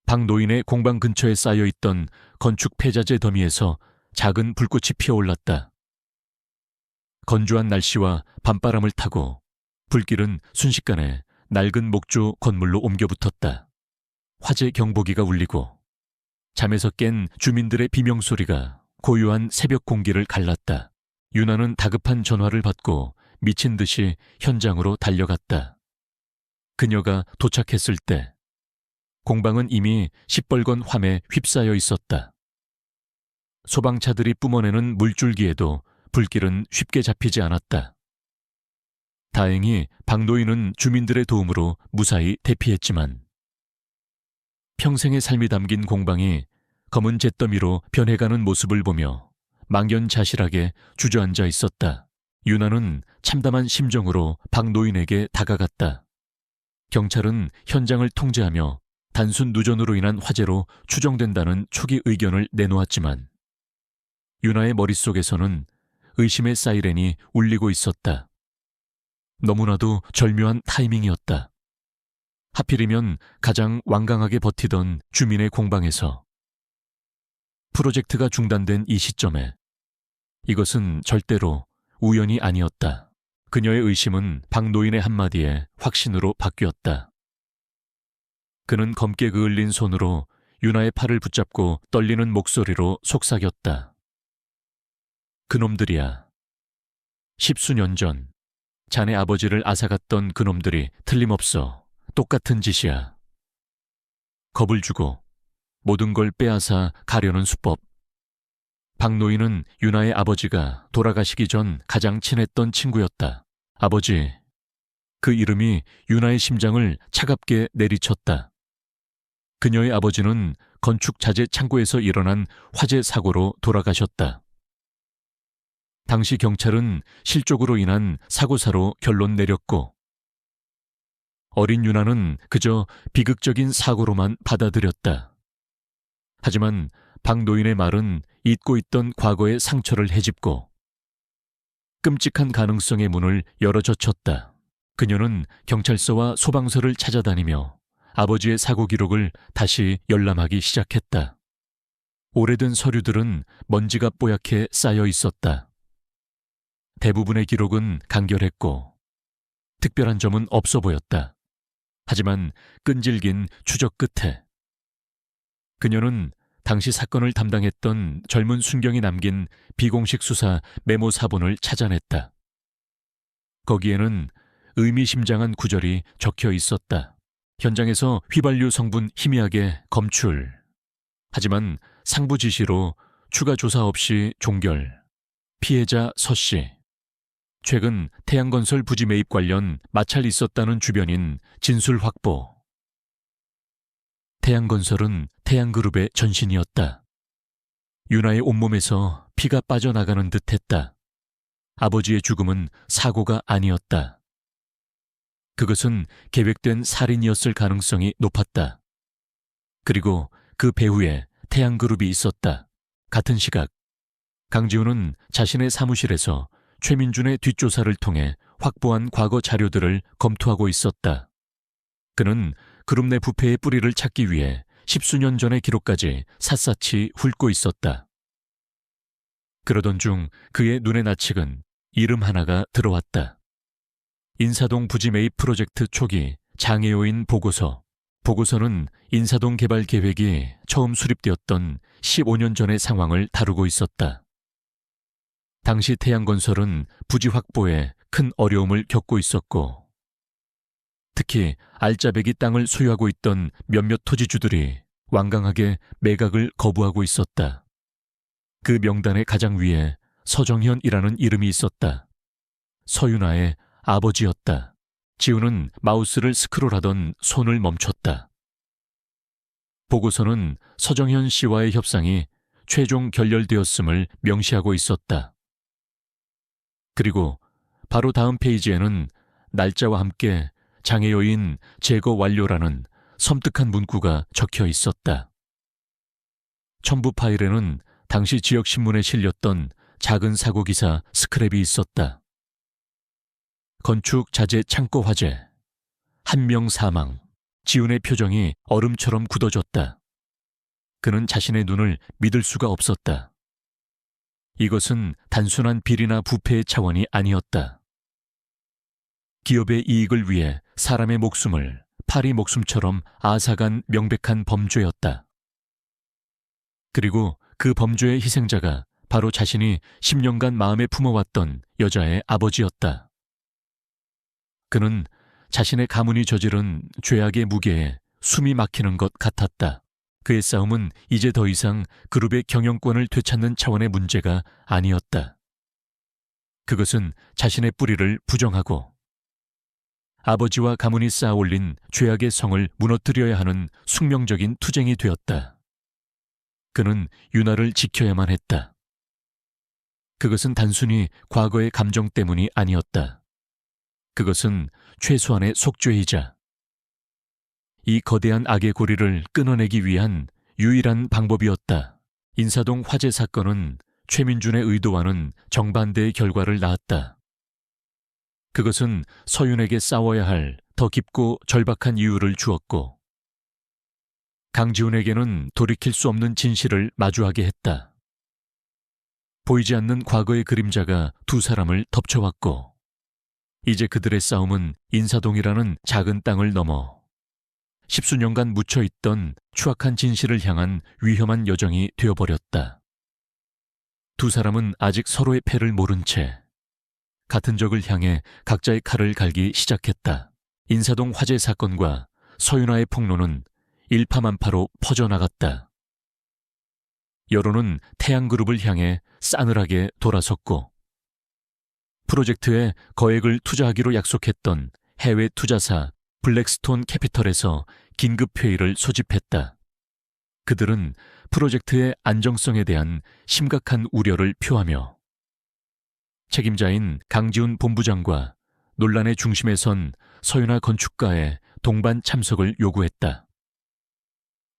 박노인의 공방 근처에 쌓여있던 건축 폐자재 더미에서 작은 불꽃이 피어올랐다. 건조한 날씨와 밤바람을 타고 불길은 순식간에 낡은 목조 건물로 옮겨붙었다. 화재 경보기가 울리고 잠에서 깬 주민들의 비명소리가 고요한 새벽 공기를 갈랐다. 유나는 다급한 전화를 받고 미친 듯이 현장으로 달려갔다. 그녀가 도착했을 때 공방은 이미 시뻘건 화에 휩싸여 있었다. 소방차들이 뿜어내는 물줄기에도 불길은 쉽게 잡히지 않았다. 다행히 박노인은 주민들의 도움으로 무사히 대피했지만 평생의 삶이 담긴 공방이 검은 잿더미로 변해가는 모습을 보며 망연자실하게 주저앉아 있었다. 유나는 참담한 심정으로 박노인에게 다가갔다. 경찰은 현장을 통제하며 단순 누전으로 인한 화재로 추정된다는 초기 의견을 내놓았지만 유나의 머릿속에서는 의심의 사이렌이 울리고 있었다. 너무나도 절묘한 타이밍이었다. 하필이면 가장 완강하게 버티던 주민의 공방에서 프로젝트가 중단된 이 시점에 이것은 절대로 우연이 아니었다. 그녀의 의심은 박노인의 한마디에 확신으로 바뀌었다. 그는 검게 그을린 손으로 유나의 팔을 붙잡고 떨리는 목소리로 속삭였다. 그놈들이야. 10수년 전 자네 아버지를 앗아갔던 그놈들이 틀림없어 똑같은 짓이야. 겁을 주고 모든 걸 빼앗아 가려는 수법. 박노인은 유나의 아버지가 돌아가시기 전 가장 친했던 친구였다. 아버지. 그 이름이 유나의 심장을 차갑게 내리쳤다. 그녀의 아버지는 건축 자재 창고에서 일어난 화재 사고로 돌아가셨다. 당시 경찰은 실족으로 인한 사고사로 결론 내렸고 어린 유나는 그저 비극적인 사고로만 받아들였다. 하지만 박노인의 말은 잊고 있던 과거의 상처를 헤집고 끔찍한 가능성의 문을 열어젖혔다. 그녀는 경찰서와 소방서를 찾아다니며 아버지의 사고 기록을 다시 열람하기 시작했다. 오래된 서류들은 먼지가 뽀얗게 쌓여 있었다. 대부분의 기록은 간결했고 특별한 점은 없어 보였다. 하지만 끈질긴 추적 끝에 그녀는 당시 사건을 담당했던 젊은 순경이 남긴 비공식 수사 메모 사본을 찾아냈다. 거기에는 의미심장한 구절이 적혀 있었다. 현장에서 휘발유 성분 희미하게 검출. 하지만 상부 지시로 추가 조사 없이 종결. 피해자 서씨. 최근 태양건설 부지 매입 관련 마찰 있었다는 주변인 진술 확보. 태양건설은 태양그룹의 전신이었다. 유나의 온몸에서 피가 빠져나가는 듯했다. 아버지의 죽음은 사고가 아니었다. 그것은 계획된 살인이었을 가능성이 높았다. 그리고 그 배후에 태양그룹이 있었다. 같은 시각 강지훈은 자신의 사무실에서 최민준의 뒷조사를 통해 확보한 과거 자료들을 검토하고 있었다. 그는 그룹 내 부패의 뿌리를 찾기 위해 십수년 전의 기록까지 샅샅이 훑고 있었다. 그러던 중 그의 눈에 나치근 이름 하나가 들어왔다. 인사동 부지 매입 프로젝트 초기 장애요인 보고서. 보고서는 인사동 개발 계획이 처음 수립되었던 15년 전의 상황을 다루고 있었다. 당시 태양건설은 부지 확보에 큰 어려움을 겪고 있었고, 특히 알짜배기 땅을 소유하고 있던 몇몇 토지주들이 완강하게 매각을 거부하고 있었다. 그 명단의 가장 위에 서정현이라는 이름이 있었다. 서윤아의 아버지였다. 지우는 마우스를 스크롤하던 손을 멈췄다. 보고서는 서정현 씨와의 협상이 최종 결렬되었음을 명시하고 있었다. 그리고 바로 다음 페이지에는 날짜와 함께 장애요인 제거 완료라는 섬뜩한 문구가 적혀 있었다. 첨부 파일에는 당시 지역신문에 실렸던 작은 사고기사 스크랩이 있었다. 건축 자재 창고 화재, 한 명 사망. 지훈의 표정이 얼음처럼 굳어졌다. 그는 자신의 눈을 믿을 수가 없었다. 이것은 단순한 비리나 부패의 차원이 아니었다. 기업의 이익을 위해 사람의 목숨을 파리 목숨처럼 앗아간 명백한 범죄였다. 그리고 그 범죄의 희생자가 바로 자신이 10년간 마음에 품어왔던 여자의 아버지였다. 그는 자신의 가문이 저지른 죄악의 무게에 숨이 막히는 것 같았다. 그의 싸움은 이제 더 이상 그룹의 경영권을 되찾는 차원의 문제가 아니었다. 그것은 자신의 뿌리를 부정하고 아버지와 가문이 쌓아올린 죄악의 성을 무너뜨려야 하는 숙명적인 투쟁이 되었다. 그는 윤아를 지켜야만 했다. 그것은 단순히 과거의 감정 때문이 아니었다. 그것은 최소한의 속죄이자 이 거대한 악의 고리를 끊어내기 위한 유일한 방법이었다. 인사동 화재 사건은 최민준의 의도와는 정반대의 결과를 낳았다. 그것은 서윤에게 싸워야 할 더 깊고 절박한 이유를 주었고, 강지훈에게는 돌이킬 수 없는 진실을 마주하게 했다. 보이지 않는 과거의 그림자가 두 사람을 덮쳐왔고, 이제 그들의 싸움은 인사동이라는 작은 땅을 넘어 십수년간 묻혀있던 추악한 진실을 향한 위험한 여정이 되어버렸다. 두 사람은 아직 서로의 패를 모른 채 같은 적을 향해 각자의 칼을 갈기 시작했다. 인사동 화재 사건과 서윤아의 폭로는 일파만파로 퍼져나갔다. 여론은 태양그룹을 향해 싸늘하게 돌아섰고, 프로젝트에 거액을 투자하기로 약속했던 해외 투자사 블랙스톤 캐피털에서 긴급회의를 소집했다. 그들은 프로젝트의 안정성에 대한 심각한 우려를 표하며 책임자인 강지훈 본부장과 논란의 중심에 선 서윤아 건축가의 동반 참석을 요구했다.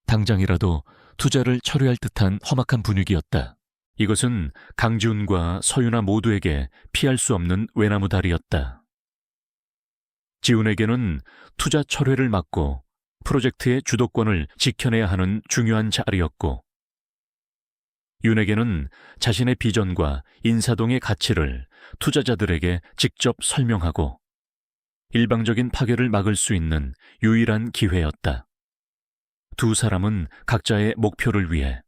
당장이라도 투자를 철회할 듯한 험악한 분위기였다. 이것은 강지훈과 서윤아 모두에게 피할 수 없는 외나무다리였다. 지훈에게는 투자 철회를 막고 프로젝트의 주도권을 지켜내야 하는 중요한 자리였고, 윤에게는 자신의 비전과 인사동의 가치를 투자자들에게 직접 설명하고 일방적인 파괴를 막을 수 있는 유일한 기회였다. 두 사람은 각자의 목표를 위해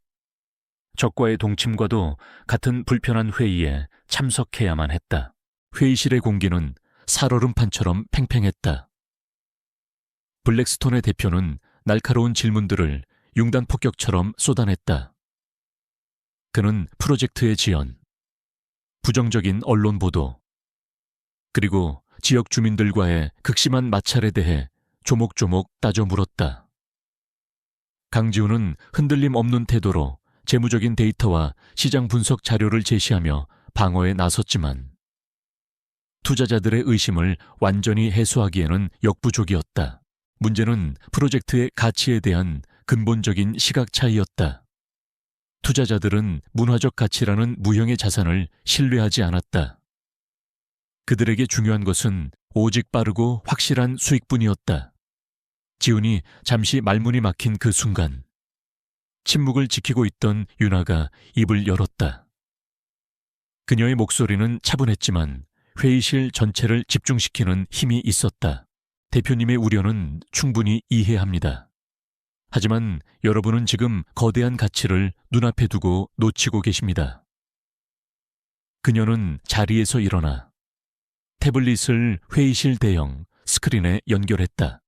적과의 동침과도 같은 불편한 회의에 참석해야만 했다. 회의실의 공기는 살얼음판처럼 팽팽했다. 블랙스톤의 대표는 날카로운 질문들을 융단 폭격처럼 쏟아냈다. 그는 프로젝트의 지연, 부정적인 언론 보도, 그리고 지역 주민들과의 극심한 마찰에 대해 조목조목 따져 물었다. 강지훈은 흔들림 없는 태도로 재무적인 데이터와 시장 분석 자료를 제시하며 방어에 나섰지만 투자자들의 의심을 완전히 해소하기에는 역부족이었다. 문제는 프로젝트의 가치에 대한 근본적인 시각 차이였다. 투자자들은 문화적 가치라는 무형의 자산을 신뢰하지 않았다. 그들에게 중요한 것은 오직 빠르고 확실한 수익뿐이었다. 지훈이 잠시 말문이 막힌 그 순간, 침묵을 지키고 있던 윤아가 입을 열었다. 그녀의 목소리는 차분했지만 회의실 전체를 집중시키는 힘이 있었다. 대표님의 우려는 충분히 이해합니다. 하지만 여러분은 지금 거대한 가치를 눈앞에 두고 놓치고 계십니다. 그녀는 자리에서 일어나 태블릿을 회의실 대형 스크린에 연결했다.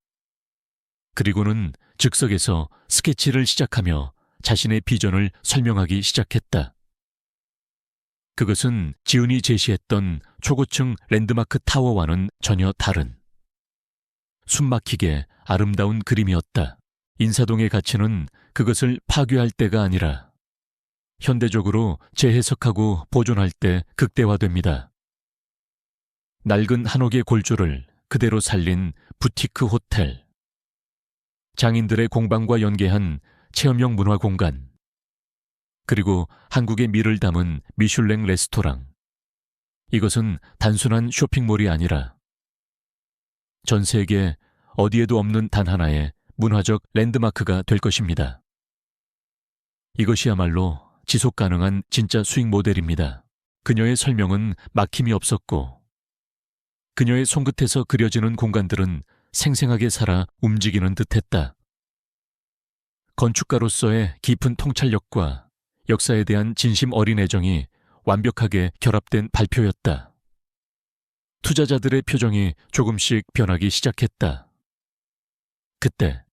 그리고는 즉석에서 스케치를 시작하며 자신의 비전을 설명하기 시작했다. 그것은 지훈이 제시했던 초고층 랜드마크 타워와는 전혀 다른 숨막히게 아름다운 그림이었다. 인사동의 가치는 그것을 파괴할 때가 아니라 현대적으로 재해석하고 보존할 때 극대화됩니다. 낡은 한옥의 골조를 그대로 살린 부티크 호텔, 장인들의 공방과 연계한 체험형 문화 공간, 그리고 한국의 미를 담은 미슐랭 레스토랑. 이것은 단순한 쇼핑몰이 아니라 전 세계 어디에도 없는 단 하나의 문화적 랜드마크가 될 것입니다. 이것이야말로 지속 가능한 진짜 수익 모델입니다. 그녀의 설명은 막힘이 없었고 그녀의 손끝에서 그려지는 공간들은 생생하게 살아 움직이는 듯했다. 건축가로서의 깊은 통찰력과 역사에 대한 진심 어린 애정이 완벽하게 결합된 발표였다. 투자자들의 표정이 조금씩 변하기 시작했다. 그때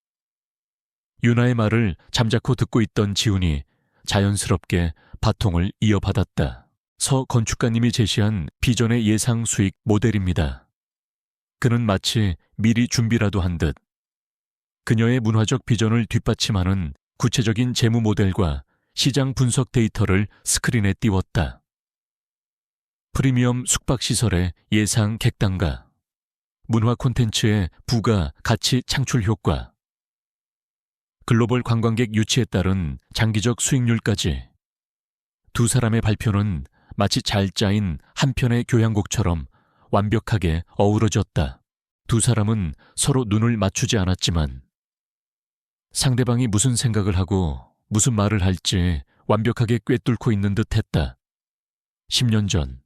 윤아의 말을 잠자코 듣고 있던 지훈이 자연스럽게 바통을 이어받았다. 서 건축가님이 제시한 비전의 예상 수익 모델입니다. 그는 마치 미리 준비라도 한 듯 그녀의 문화적 비전을 뒷받침하는 구체적인 재무 모델과 시장 분석 데이터를 스크린에 띄웠다. 프리미엄 숙박시설의 예상 객단가, 문화 콘텐츠의 부가 가치 창출 효과, 글로벌 관광객 유치에 따른 장기적 수익률까지. 두 사람의 발표는 마치 잘 짜인 한 편의 교향곡처럼 완벽하게 어우러졌다. 두 사람은 서로 눈을 맞추지 않았지만 상대방이 무슨 생각을 하고 무슨 말을 할지 완벽하게 꿰뚫고 있는 듯 했다. 10년 전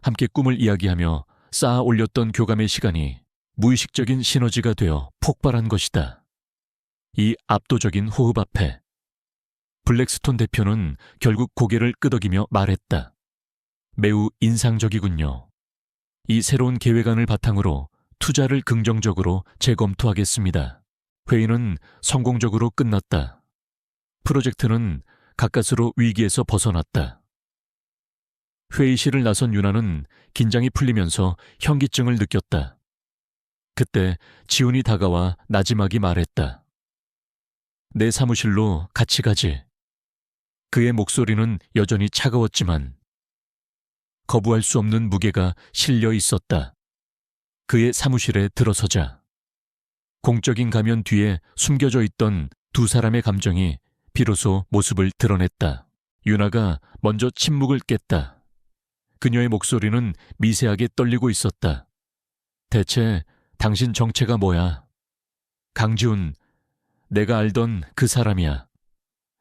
함께 꿈을 이야기하며 쌓아 올렸던 교감의 시간이 무의식적인 시너지가 되어 폭발한 것이다. 이 압도적인 호흡 앞에 블랙스톤 대표는 결국 고개를 끄덕이며 말했다. 매우 인상적이군요. 이 새로운 계획안을 바탕으로 투자를 긍정적으로 재검토하겠습니다. 회의는 성공적으로 끝났다. 프로젝트는 가까스로 위기에서 벗어났다. 회의실을 나선 윤아는 긴장이 풀리면서 현기증을 느꼈다. 그때 지훈이 다가와 나지막이 말했다. 내 사무실로 같이 가지. 그의 목소리는 여전히 차가웠지만 거부할 수 없는 무게가 실려 있었다. 그의 사무실에 들어서자 공적인 가면 뒤에 숨겨져 있던 두 사람의 감정이 비로소 모습을 드러냈다. 윤아가 먼저 침묵을 깼다. 그녀의 목소리는 미세하게 떨리고 있었다. 대체 당신 정체가 뭐야? 강지훈, 내가 알던 그 사람이야.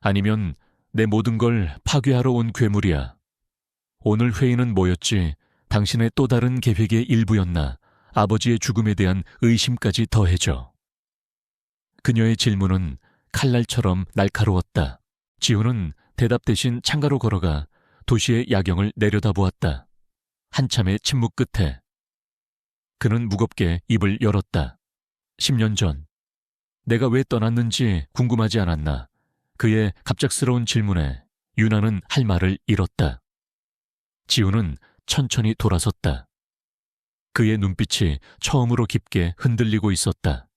아니면 내 모든 걸 파괴하러 온 괴물이야. 오늘 회의는 뭐였지? 당신의 또 다른 계획의 일부였나? 아버지의 죽음에 대한 의심까지 더해져. 그녀의 질문은 칼날처럼 날카로웠다. 지훈은 대답 대신 창가로 걸어가 도시의 야경을 내려다보았다. 한참의 침묵 끝에 그는 무겁게 입을 열었다. 10년 전 내가 왜 떠났는지 궁금하지 않았나. 그의 갑작스러운 질문에 윤아는 할 말을 잃었다. 지훈은 천천히 돌아섰다. 그의 눈빛이 처음으로 깊게 흔들리고 있었다.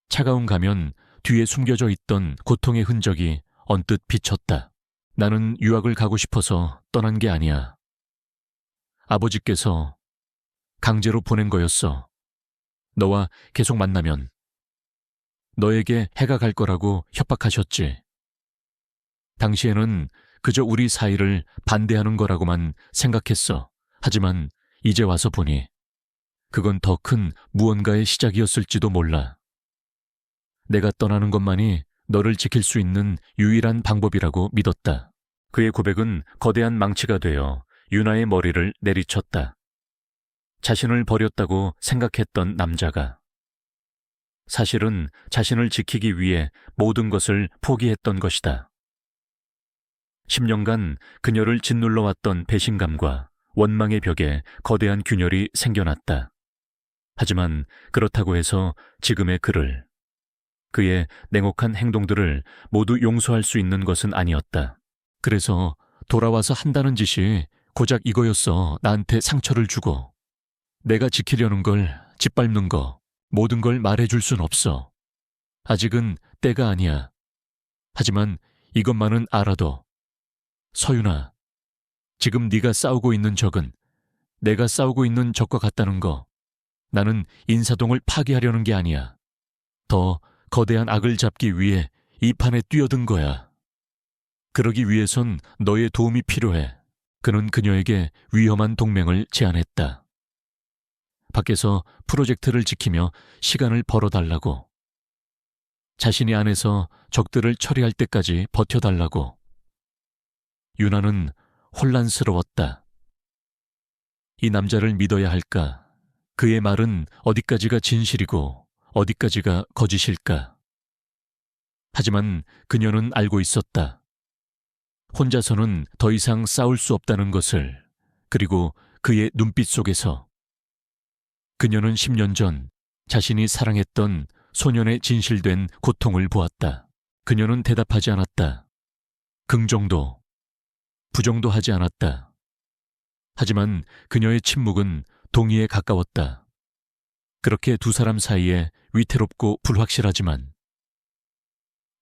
차가운 가면 뒤에 숨겨져 있던 고통의 흔적이 언뜻 비쳤다. 나는 유학을 가고 싶어서 떠난 게 아니야. 아버지께서 강제로 보낸 거였어. 너와 계속 만나면 너에게 해가 갈 거라고 협박하셨지. 당시에는 그저 우리 사이를 반대하는 거라고만 생각했어. 하지만 이제 와서 보니 그건 더 큰 무언가의 시작이었을지도 몰라. 내가 떠나는 것만이 너를 지킬 수 있는 유일한 방법이라고 믿었다. 그의 고백은 거대한 망치가 되어 유나의 머리를 내리쳤다. 자신을 버렸다고 생각했던 남자가 사실은 자신을 지키기 위해 모든 것을 포기했던 것이다. 10년간 그녀를 짓눌러왔던 배신감과 원망의 벽에 거대한 균열이 생겨났다. 하지만 그렇다고 해서 지금의 그의 냉혹한 행동들을 모두 용서할 수 있는 것은 아니었다. 그래서 돌아와서 한다는 짓이 고작 이거였어. 나한테 상처를 주고 내가 지키려는 걸 짓밟는 거, 모든 걸 말해줄 순 없어. 아직은 때가 아니야. 하지만 이것만은 알아둬. 서윤아, 지금 네가 싸우고 있는 적은 내가 싸우고 있는 적과 같다는 거. 나는 인사동을 파괴하려는 게 아니야. 더 거대한 악을 잡기 위해 이 판에 뛰어든 거야. 그러기 위해선 너의 도움이 필요해. 그는 그녀에게 위험한 동맹을 제안했다. 밖에서 프로젝트를 지키며 시간을 벌어달라고. 자신이 안에서 적들을 처리할 때까지 버텨달라고. 유나는 혼란스러웠다. 이 남자를 믿어야 할까? 그의 말은 어디까지가 진실이고 어디까지가 거짓일까? 하지만 그녀는 알고 있었다. 혼자서는 더 이상 싸울 수 없다는 것을. 그리고 그의 눈빛 속에서 그녀는 10년 전 자신이 사랑했던 소년의 진실된 고통을 보았다. 그녀는 대답하지 않았다. 긍정도, 부정도 하지 않았다. 하지만 그녀의 침묵은 동의에 가까웠다. 그렇게 두 사람 사이에 위태롭고 불확실하지만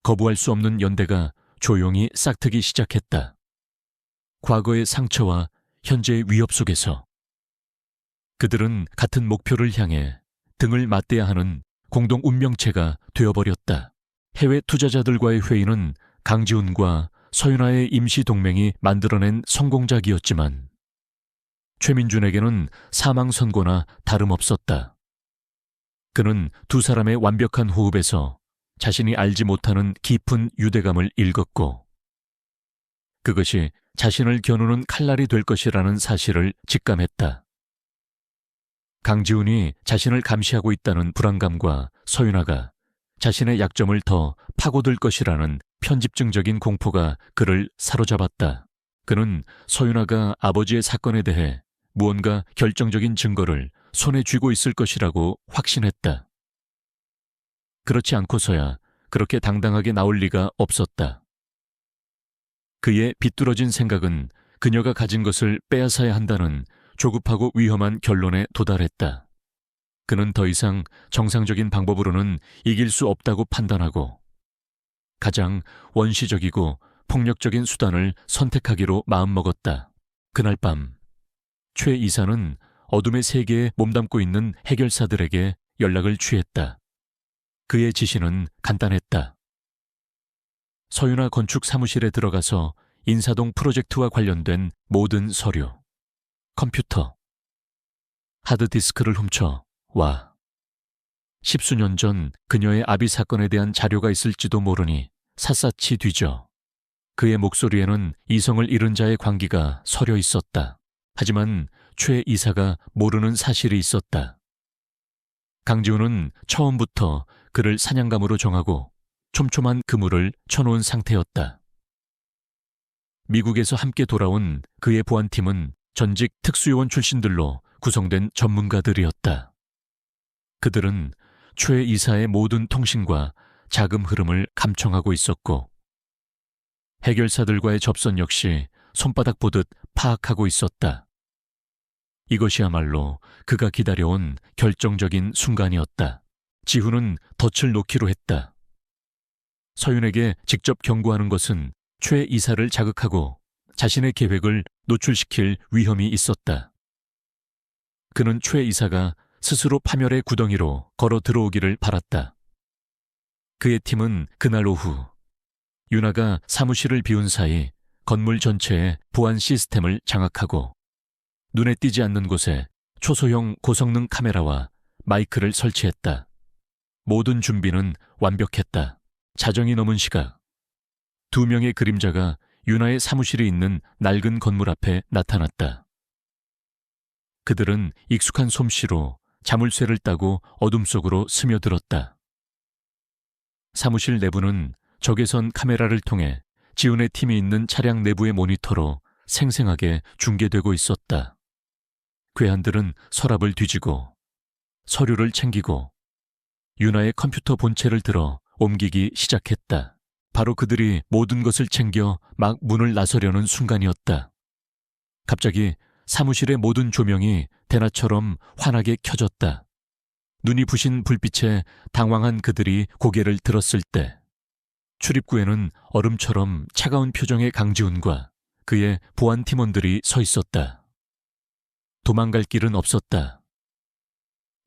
거부할 수 없는 연대가 조용히 싹트기 시작했다. 과거의 상처와 현재의 위협 속에서 그들은 같은 목표를 향해 등을 맞대야 하는 공동 운명체가 되어버렸다. 해외 투자자들과의 회의는 강지훈과 서윤아의 임시 동맹이 만들어낸 성공작이었지만 최민준에게는 사망 선고나 다름없었다. 그는 두 사람의 완벽한 호흡에서 자신이 알지 못하는 깊은 유대감을 읽었고 그것이 자신을 겨누는 칼날이 될 것이라는 사실을 직감했다. 강지훈이 자신을 감시하고 있다는 불안감과 서윤아가 자신의 약점을 더 파고들 것이라는 편집증적인 공포가 그를 사로잡았다. 그는 서윤아가 아버지의 사건에 대해 무언가 결정적인 증거를 손에 쥐고 있을 것이라고 확신했다. 그렇지 않고서야 그렇게 당당하게 나올 리가 없었다. 그의 비뚤어진 생각은 그녀가 가진 것을 빼앗아야 한다는 조급하고 위험한 결론에 도달했다. 그는 더 이상 정상적인 방법으로는 이길 수 없다고 판단하고 가장 원시적이고 폭력적인 수단을 선택하기로 마음먹었다. 그날 밤 최 이사는 어둠의 세계에 몸담고 있는 해결사들에게 연락을 취했다. 그의 지시는 간단했다. 서윤아 건축 사무실에 들어가서 인사동 프로젝트와 관련된 모든 서류, 컴퓨터, 하드디스크를 훔쳐 와. 10수년 전 그녀의 아비 사건에 대한 자료가 있을지도 모르니 샅샅이 뒤져. 그의 목소리에는 이성을 잃은 자의 광기가 서려 있었다. 하지만 최 이사가 모르는 사실이 있었다. 강지훈은 처음부터 그를 사냥감으로 정하고 촘촘한 그물을 쳐놓은 상태였다. 미국에서 함께 돌아온 그의 보안팀은 전직 특수요원 출신들로 구성된 전문가들이었다. 그들은 최 이사의 모든 통신과 자금 흐름을 감청하고 있었고 해결사들과의 접선 역시 손바닥 보듯 파악하고 있었다. 이것이야말로 그가 기다려온 결정적인 순간이었다. 지훈은 덫을 놓기로 했다. 서윤에게 직접 경고하는 것은 최 이사를 자극하고 자신의 계획을 노출시킬 위험이 있었다. 그는 최 이사가 스스로 파멸의 구덩이로 걸어 들어오기를 바랐다. 그의 팀은 그날 오후 윤아가 사무실을 비운 사이 건물 전체에 보안 시스템을 장악하고 눈에 띄지 않는 곳에 초소형 고성능 카메라와 마이크를 설치했다. 모든 준비는 완벽했다. 자정이 넘은 시각, 2명의 그림자가 윤아의 사무실이 있는 낡은 건물 앞에 나타났다. 그들은 익숙한 솜씨로 자물쇠를 따고 어둠 속으로 스며들었다. 사무실 내부는 적외선 카메라를 통해 지훈의 팀이 있는 차량 내부의 모니터로 생생하게 중계되고 있었다. 괴한들은 서랍을 뒤지고 서류를 챙기고 윤아의 컴퓨터 본체를 들어 옮기기 시작했다. 바로 그들이 모든 것을 챙겨 막 문을 나서려는 순간이었다. 갑자기 사무실의 모든 조명이 대낮처럼 환하게 켜졌다. 눈이 부신 불빛에 당황한 그들이 고개를 들었을 때 출입구에는 얼음처럼 차가운 표정의 강지훈과 그의 보안 팀원들이 서 있었다. 도망갈 길은 없었다.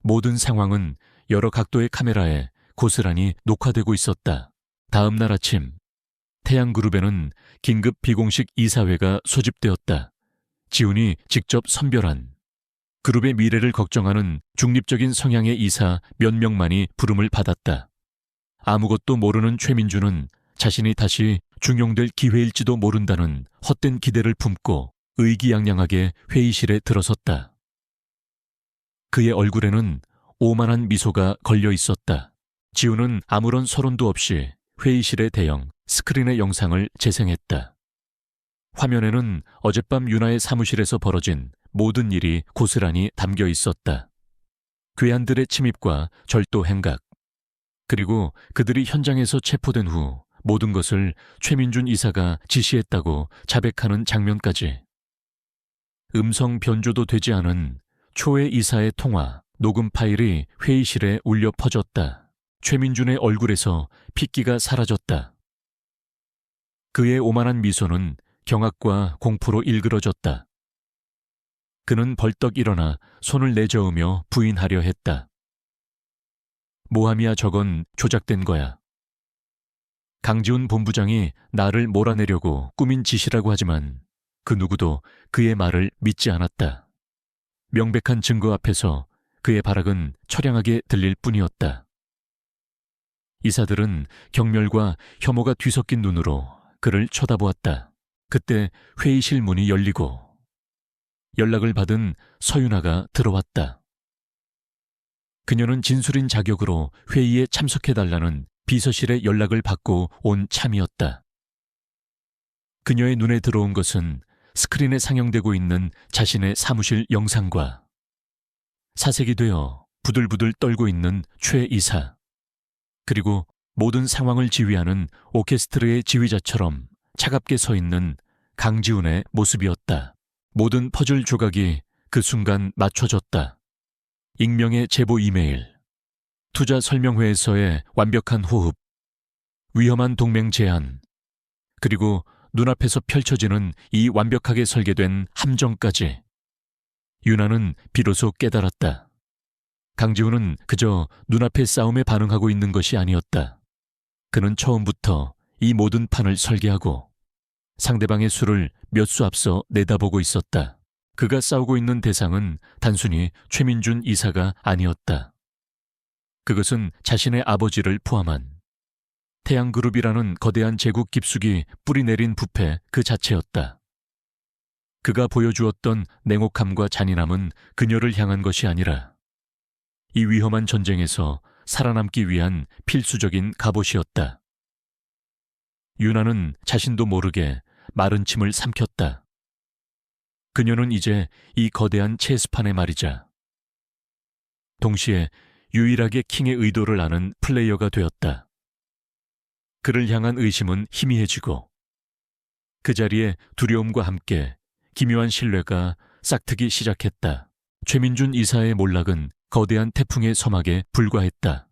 모든 상황은 여러 각도의 카메라에 고스란히 녹화되고 있었다. 다음 날 아침, 태양그룹에는 긴급 비공식 이사회가 소집되었다. 지훈이 직접 선별한 그룹의 미래를 걱정하는 중립적인 성향의 이사 몇 명만이 부름을 받았다. 아무것도 모르는 최민주는 자신이 다시 중용될 기회일지도 모른다는 헛된 기대를 품고 의기양양하게 회의실에 들어섰다. 그의 얼굴에는 오만한 미소가 걸려 있었다. 지훈은 아무런 서론도 없이 회의실의 대형 스크린의 영상을 재생했다. 화면에는 어젯밤 윤아의 사무실에서 벌어진 모든 일이 고스란히 담겨 있었다. 괴한들의 침입과 절도 행각, 그리고 그들이 현장에서 체포된 후 모든 것을 최민준 이사가 지시했다고 자백하는 장면까지. 음성 변조도 되지 않은 초의 이사의 통화, 녹음 파일이 회의실에 울려 퍼졌다. 최민준의 얼굴에서 핏기가 사라졌다. 그의 오만한 미소는 경악과 공포로 일그러졌다. 그는 벌떡 일어나 손을 내저으며 부인하려 했다. 모함이야, 저건 조작된 거야. 강지훈 본부장이 나를 몰아내려고 꾸민 짓이라고 하지만 그 누구도 그의 말을 믿지 않았다. 명백한 증거 앞에서 그의 발악은 처량하게 들릴 뿐이었다. 이사들은 경멸과 혐오가 뒤섞인 눈으로 그를 쳐다보았다. 그때 회의실 문이 열리고 연락을 받은 서윤아가 들어왔다. 그녀는 진술인 자격으로 회의에 참석해달라는 비서실의 연락을 받고 온 참이었다. 그녀의 눈에 들어온 것은 스크린에 상영되고 있는 자신의 사무실 영상과 사색이 되어 부들부들 떨고 있는 최 이사, 그리고 모든 상황을 지휘하는 오케스트라의 지휘자처럼 차갑게 서 있는 강지훈의 모습이었다. 모든 퍼즐 조각이 그 순간 맞춰졌다. 익명의 제보 이메일, 투자 설명회에서의 완벽한 호흡, 위험한 동맹 제안, 그리고 눈앞에서 펼쳐지는 이 완벽하게 설계된 함정까지. 윤아는 비로소 깨달았다. 강지훈은 그저 눈앞의 싸움에 반응하고 있는 것이 아니었다. 그는 처음부터 이 모든 판을 설계하고 상대방의 수를 몇 수 앞서 내다보고 있었다. 그가 싸우고 있는 대상은 단순히 최민준 이사가 아니었다. 그것은 자신의 아버지를 포함한 태양그룹이라는 거대한 제국 깊숙이 뿌리내린 부패 그 자체였다. 그가 보여주었던 냉혹함과 잔인함은 그녀를 향한 것이 아니라 이 위험한 전쟁에서 살아남기 위한 필수적인 갑옷이었다. 윤아는 자신도 모르게 마른 침을 삼켰다. 그녀는 이제 이 거대한 체스판의 말이자 동시에 유일하게 킹의 의도를 아는 플레이어가 되었다. 그를 향한 의심은 희미해지고 그 자리에 두려움과 함께 기묘한 신뢰가 싹트기 시작했다. 최민준 이사의 몰락은 거대한 태풍의 서막에 불과했다.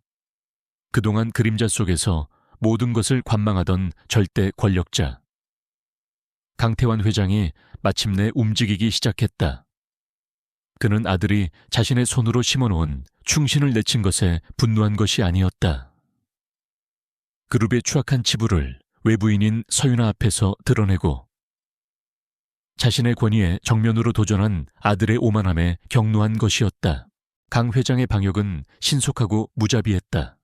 그동안 그림자 속에서 모든 것을 관망하던 절대 권력자. 강태환 회장이 마침내 움직이기 시작했다. 그는 아들이 자신의 손으로 심어놓은 충신을 내친 것에 분노한 것이 아니었다. 그룹의 추악한 치부를 외부인인 서윤아 앞에서 드러내고 자신의 권위에 정면으로 도전한 아들의 오만함에 격노한 것이었다. 강 회장의 방역은 신속하고 무자비했다.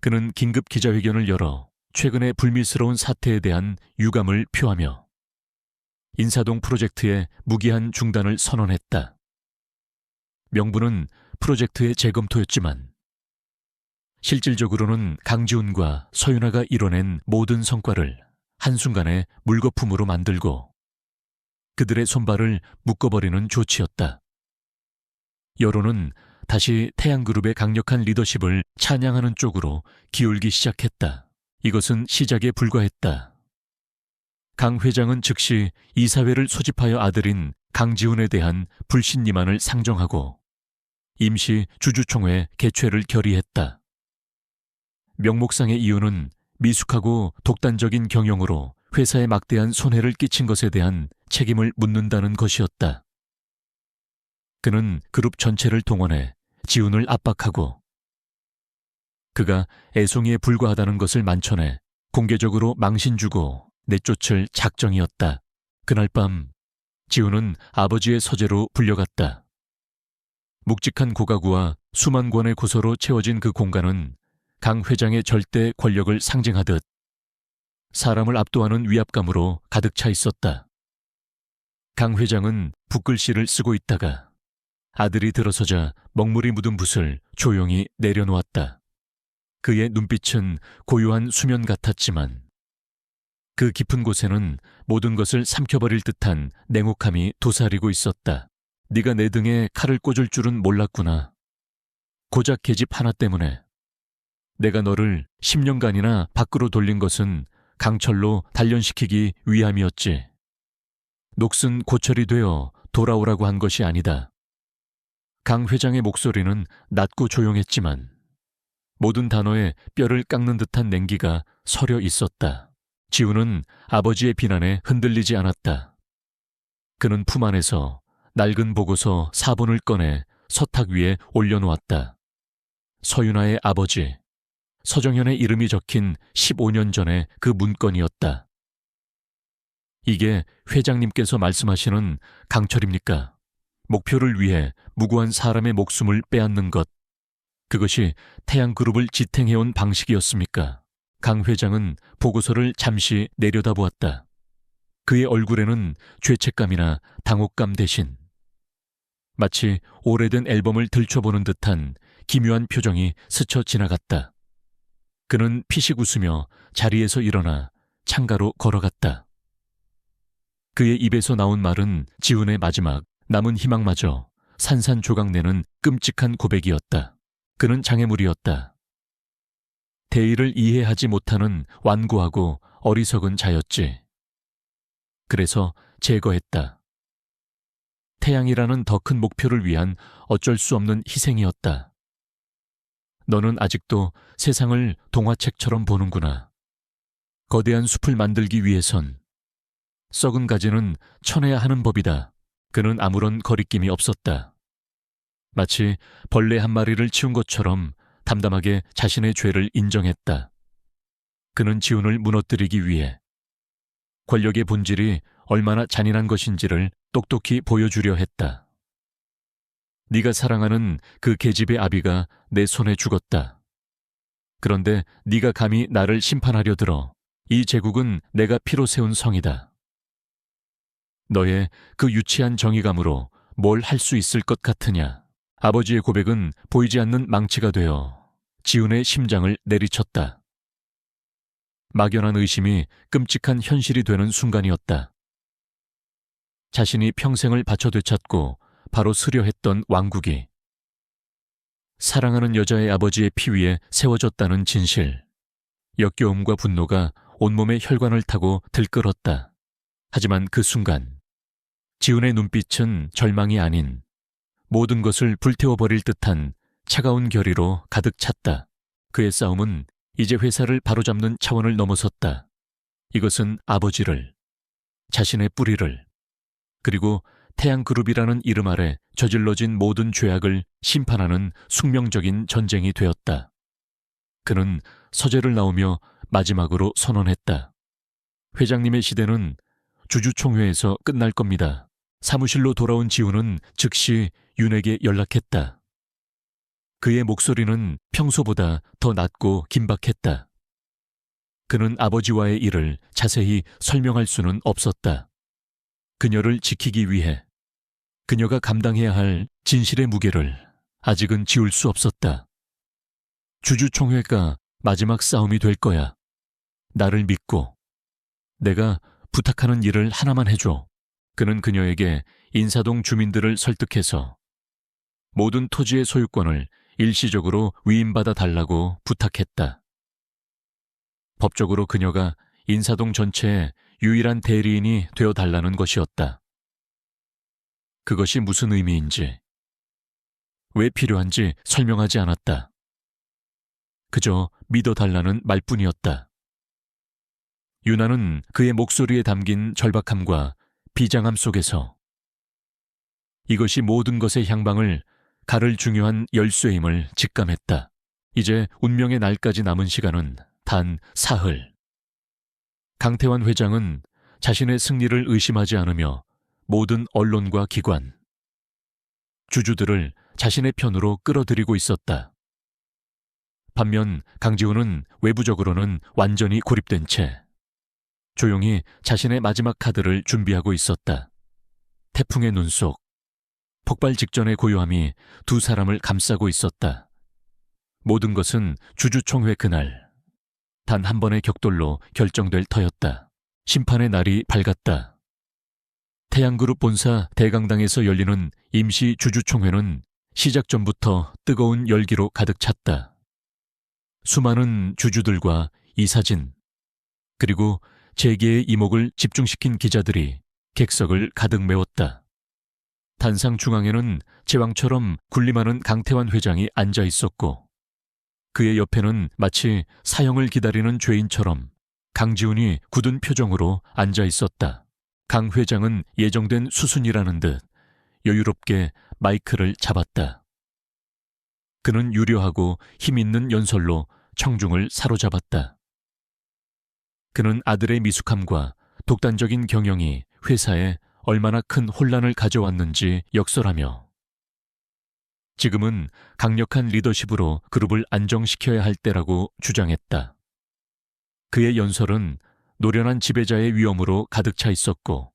그는 긴급 기자회견을 열어 최근의 불미스러운 사태에 대한 유감을 표하며 인사동 프로젝트의 무기한 중단을 선언했다. 명분은 프로젝트의 재검토였지만 실질적으로는 강지훈과 서윤아가 이뤄낸 모든 성과를 한순간에 물거품으로 만들고 그들의 손발을 묶어버리는 조치였다. 여론은 다시 태양그룹의 강력한 리더십을 찬양하는 쪽으로 기울기 시작했다. 이것은 시작에 불과했다. 강 회장은 즉시 이사회를 소집하여 아들인 강지훈에 대한 불신임안을 상정하고 임시 주주총회 개최를 결의했다. 명목상의 이유는 미숙하고 독단적인 경영으로 회사에 막대한 손해를 끼친 것에 대한 책임을 묻는다는 것이었다. 그는 그룹 전체를 동원해 지훈을 압박하고 그가 애송이에 불과하다는 것을 만천해 공개적으로 망신 주고 내쫓을 작정이었다. 그날 밤 지훈은 아버지의 서재로 불려갔다. 묵직한 고가구와 수만 권의 고서로 채워진 그 공간은 강 회장의 절대 권력을 상징하듯 사람을 압도하는 위압감으로 가득 차 있었다. 강 회장은 붓글씨를 쓰고 있다가 아들이 들어서자 먹물이 묻은 붓을 조용히 내려놓았다. 그의 눈빛은 고요한 수면 같았지만 그 깊은 곳에는 모든 것을 삼켜버릴 듯한 냉혹함이 도사리고 있었다. 네가 내 등에 칼을 꽂을 줄은 몰랐구나. 고작 계집 하나 때문에. 내가 너를 10년간이나 밖으로 돌린 것은 강철로 단련시키기 위함이었지. 녹슨 고철이 되어 돌아오라고 한 것이 아니다. 강 회장의 목소리는 낮고 조용했지만 모든 단어에 뼈를 깎는 듯한 냉기가 서려 있었다. 지훈은 아버지의 비난에 흔들리지 않았다. 그는 품 안에서 낡은 보고서 4본을 꺼내 서탁 위에 올려놓았다. 서윤아의 아버지, 서정현의 이름이 적힌 15년 전의 그 문건이었다. 이게 회장님께서 말씀하시는 강철입니까? 목표를 위해 무고한 사람의 목숨을 빼앗는 것, 그것이 태양그룹을 지탱해온 방식이었습니까? 강 회장은 보고서를 잠시 내려다보았다. 그의 얼굴에는 죄책감이나 당혹감 대신 마치 오래된 앨범을 들춰보는 듯한 기묘한 표정이 스쳐 지나갔다. 그는 피식 웃으며 자리에서 일어나 창가로 걸어갔다. 그의 입에서 나온 말은 지훈의 마지막 남은 희망마저 산산조각내는 끔찍한 고백이었다. 그는 장애물이었다. 대의를 이해하지 못하는 완고하고 어리석은 자였지. 그래서 제거했다. 태양이라는 더 큰 목표를 위한 어쩔 수 없는 희생이었다. 너는 아직도 세상을 동화책처럼 보는구나. 거대한 숲을 만들기 위해선 썩은 가지는 쳐내야 하는 법이다. 그는 아무런 거리낌이 없었다. 마치 벌레 한 마리를 치운 것처럼 담담하게 자신의 죄를 인정했다. 그는 지훈을 무너뜨리기 위해 권력의 본질이 얼마나 잔인한 것인지를 똑똑히 보여주려 했다. 네가 사랑하는 그 계집의 아비가 내 손에 죽었다. 그런데 네가 감히 나를 심판하려 들어. 이 제국은 내가 피로 세운 성이다. 너의 그 유치한 정의감으로 뭘 할 수 있을 것 같으냐. 아버지의 고백은 보이지 않는 망치가 되어 지훈의 심장을 내리쳤다. 막연한 의심이 끔찍한 현실이 되는 순간이었다. 자신이 평생을 바쳐 되찾고 바로 쓰려 했던 왕국이 사랑하는 여자의 아버지의 피 위에 세워졌다는 진실. 역겨움과 분노가 온몸의 혈관을 타고 들끓었다. 하지만 그 순간 지훈의 눈빛은 절망이 아닌 모든 것을 불태워버릴 듯한 차가운 결의로 가득 찼다. 그의 싸움은 이제 회사를 바로잡는 차원을 넘어섰다. 이것은 아버지를, 자신의 뿌리를, 그리고 태양그룹이라는 이름 아래 저질러진 모든 죄악을 심판하는 숙명적인 전쟁이 되었다. 그는 서재를 나오며 마지막으로 선언했다. 회장님의 시대는 주주총회에서 끝날 겁니다. 사무실로 돌아온 지훈은 즉시 윤에게 연락했다. 그의 목소리는 평소보다 더 낮고 긴박했다. 그는 아버지와의 일을 자세히 설명할 수는 없었다. 그녀를 지키기 위해 그녀가 감당해야 할 진실의 무게를 아직은 지울 수 없었다. 주주총회가 마지막 싸움이 될 거야. 나를 믿고 내가 부탁하는 일을 하나만 해줘. 그는 그녀에게 인사동 주민들을 설득해서 모든 토지의 소유권을 일시적으로 위임받아 달라고 부탁했다. 법적으로 그녀가 인사동 전체의 유일한 대리인이 되어 달라는 것이었다. 그것이 무슨 의미인지, 왜 필요한지 설명하지 않았다. 그저 믿어달라는 말뿐이었다. 유나는 그의 목소리에 담긴 절박함과 비장함 속에서 이것이 모든 것의 향방을 가를 중요한 열쇠임을 직감했다. 이제 운명의 날까지 남은 시간은 단 사흘. 강태환 회장은 자신의 승리를 의심하지 않으며 모든 언론과 기관, 주주들을 자신의 편으로 끌어들이고 있었다. 반면 강지훈은 외부적으로는 완전히 고립된 채 조용히 자신의 마지막 카드를 준비하고 있었다. 태풍의 눈 속 폭발 직전의 고요함이 두 사람을 감싸고 있었다. 모든 것은 주주총회 그날 단 한 번의 격돌로 결정될 터였다. 심판의 날이 밝았다. 태양그룹 본사 대강당에서 열리는 임시 주주총회는 시작 전부터 뜨거운 열기로 가득 찼다. 수많은 주주들과 이사진, 그리고 재계의 이목을 집중시킨 기자들이 객석을 가득 메웠다. 단상 중앙에는 제왕처럼 군림하는 강태환 회장이 앉아 있었고 그의 옆에는 마치 사형을 기다리는 죄인처럼 강지훈이 굳은 표정으로 앉아 있었다. 강 회장은 예정된 수순이라는 듯 여유롭게 마이크를 잡았다. 그는 유려하고 힘있는 연설로 청중을 사로잡았다. 그는 아들의 미숙함과 독단적인 경영이 회사에 얼마나 큰 혼란을 가져왔는지 역설하며 지금은 강력한 리더십으로 그룹을 안정시켜야 할 때라고 주장했다. 그의 연설은 노련한 지배자의 위엄으로 가득 차 있었고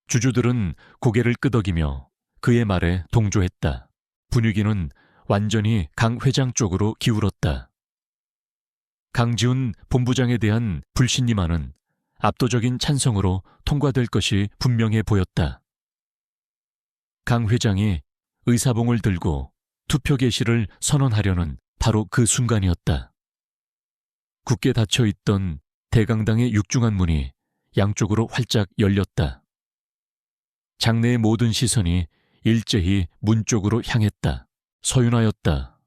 주주들은 고개를 끄덕이며 그의 말에 동조했다. 분위기는 완전히 강 회장 쪽으로 기울었다. 강지훈 본부장에 대한 불신임안은 압도적인 찬성으로 통과될 것이 분명해 보였다. 강 회장이 의사봉을 들고 투표 개시를 선언하려는 바로 그 순간이었다. 굳게 닫혀있던 대강당의 육중한 문이 양쪽으로 활짝 열렸다. 장내의 모든 시선이 일제히 문 쪽으로 향했다. 서윤아였다.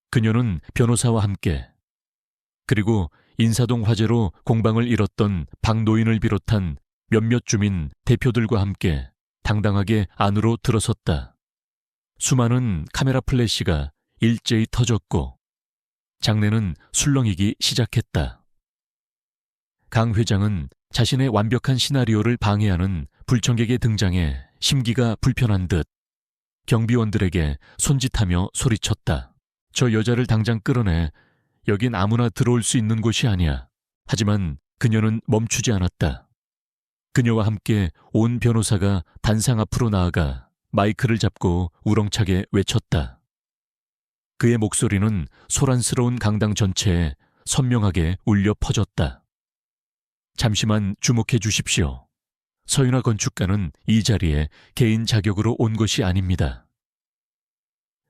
그녀는 변호사와 함께 그리고 인사동 화재로 공방을 잃었던 박노인을 비롯한 몇몇 주민 대표들과 함께 당당하게 안으로 들어섰다. 수많은 카메라 플래시가 일제히 터졌고 장내는 술렁이기 시작했다. 강 회장은 자신의 완벽한 시나리오를 방해하는 불청객의 등장에 심기가 불편한 듯 경비원들에게 손짓하며 소리쳤다. 저 여자를 당장 끌어내. 여긴 아무나 들어올 수 있는 곳이 아니야. 하지만 그녀는 멈추지 않았다. 그녀와 함께 온 변호사가 단상 앞으로 나아가 마이크를 잡고 우렁차게 외쳤다. 그의 목소리는 소란스러운 강당 전체에 선명하게 울려 퍼졌다. 잠시만 주목해 주십시오. 서윤아 건축가는 이 자리에 개인 자격으로 온 것이 아닙니다.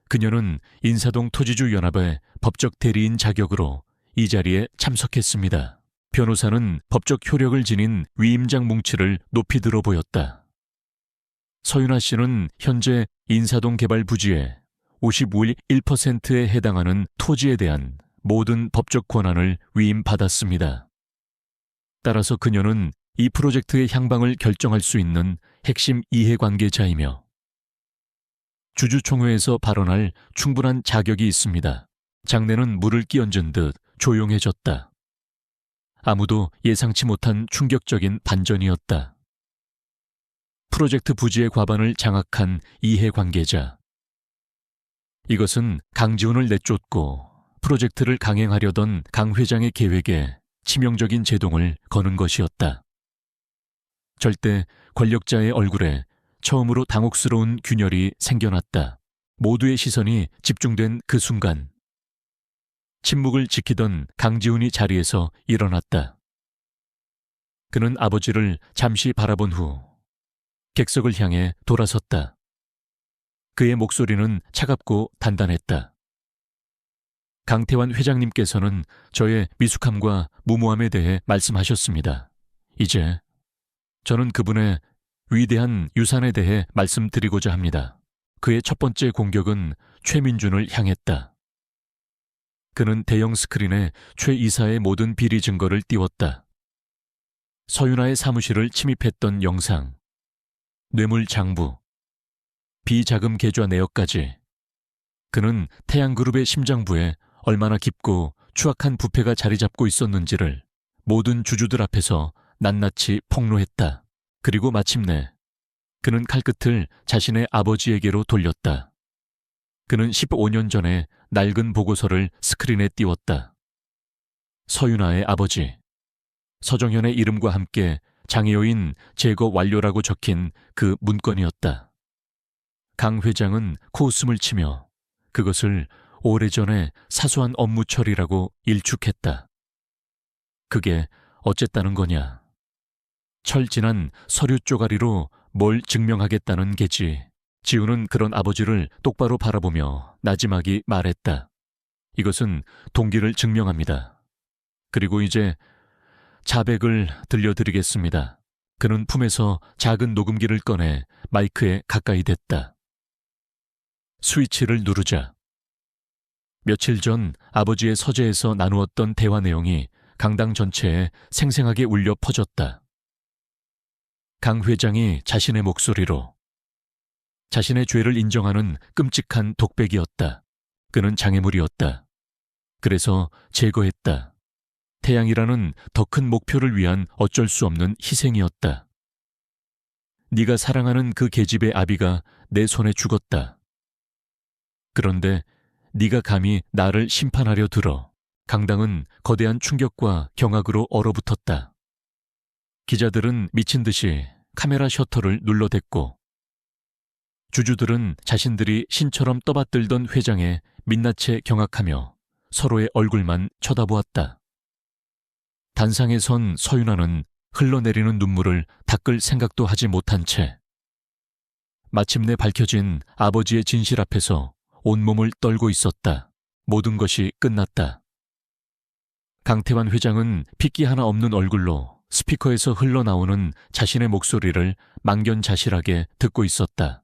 그녀는 인사동 토지주 연합의 법적 대리인 자격으로 이 자리에 참석했습니다. 변호사는 법적 효력을 지닌 위임장 뭉치를 높이 들어 보였다. 서윤아 씨는 현재 인사동 개발 부지의 55.1%에 해당하는 토지에 대한 모든 법적 권한을 위임받았습니다. 따라서 그녀는 이 프로젝트의 향방을 결정할 수 있는 핵심 이해관계자이며 주주총회에서 발언할 충분한 자격이 있습니다. 장내는 물을 끼얹은 듯 조용해졌다. 아무도 예상치 못한 충격적인 반전이었다. 프로젝트 부지의 과반을 장악한 이해관계자. 이것은 강지훈을 내쫓고 프로젝트를 강행하려던 강 회장의 계획에 치명적인 제동을 거는 것이었다. 절대 권력자의 얼굴에 처음으로 당혹스러운 균열이 생겨났다. 모두의 시선이 집중된 그 순간 침묵을 지키던 강지훈이 자리에서 일어났다. 그는 아버지를 잠시 바라본 후 객석을 향해 돌아섰다. 그의 목소리는 차갑고 단단했다. 강태환 회장님께서는 저의 미숙함과 무모함에 대해 말씀하셨습니다. 이제 저는 그분의 위대한 유산에 대해 말씀드리고자 합니다. 그의 첫 번째 공격은 최민준을 향했다. 그는 대형 스크린에 최 이사의 모든 비리 증거를 띄웠다. 서윤아의 사무실을 침입했던 영상, 뇌물 장부, 비자금 계좌 내역까지. 그는 태양그룹의 심장부에 얼마나 깊고 추악한 부패가 자리 잡고 있었는지를 모든 주주들 앞에서 낱낱이 폭로했다. 그리고 마침내 그는 칼끝을 자신의 아버지에게로 돌렸다. 그는 15년 전에 낡은 보고서를 스크린에 띄웠다. 서윤아의 아버지, 서정현의 이름과 함께 장애요인 제거 완료라고 적힌 그 문건이었다. 강 회장은 코웃음을 치며 그것을 오래전에 사소한 업무 처리라고 일축했다. 그게 어쨌다는 거냐? 철진한 서류 쪼가리로 뭘 증명하겠다는 게지. 지우는 그런 아버지를 똑바로 바라보며 나지막이 말했다. 이것은 동기를 증명합니다. 그리고 이제 자백을 들려드리겠습니다. 그는 품에서 작은 녹음기를 꺼내 마이크에 가까이 댔다. 스위치를 누르자 며칠 전 아버지의 서재에서 나누었던 대화 내용이 강당 전체에 생생하게 울려 퍼졌다. 강 회장이 자신의 목소리로 자신의 죄를 인정하는 끔찍한 독백이었다. 그는 장애물이었다. 그래서 제거했다. 태양이라는 더 큰 목표를 위한 어쩔 수 없는 희생이었다. 네가 사랑하는 그 계집의 아비가 내 손에 죽었다. 그런데 네가 감히 나를 심판하려 들어. 강당은 거대한 충격과 경악으로 얼어붙었다. 기자들은 미친 듯이 카메라 셔터를 눌러댔고 주주들은 자신들이 신처럼 떠받들던 회장에 민낯에 경악하며 서로의 얼굴만 쳐다보았다. 단상에 선 서윤아는 흘러내리는 눈물을 닦을 생각도 하지 못한 채 마침내 밝혀진 아버지의 진실 앞에서 온몸을 떨고 있었다. 모든 것이 끝났다. 강태환 회장은 핏기 하나 없는 얼굴로 스피커에서 흘러나오는 자신의 목소리를 망견자실하게 듣고 있었다.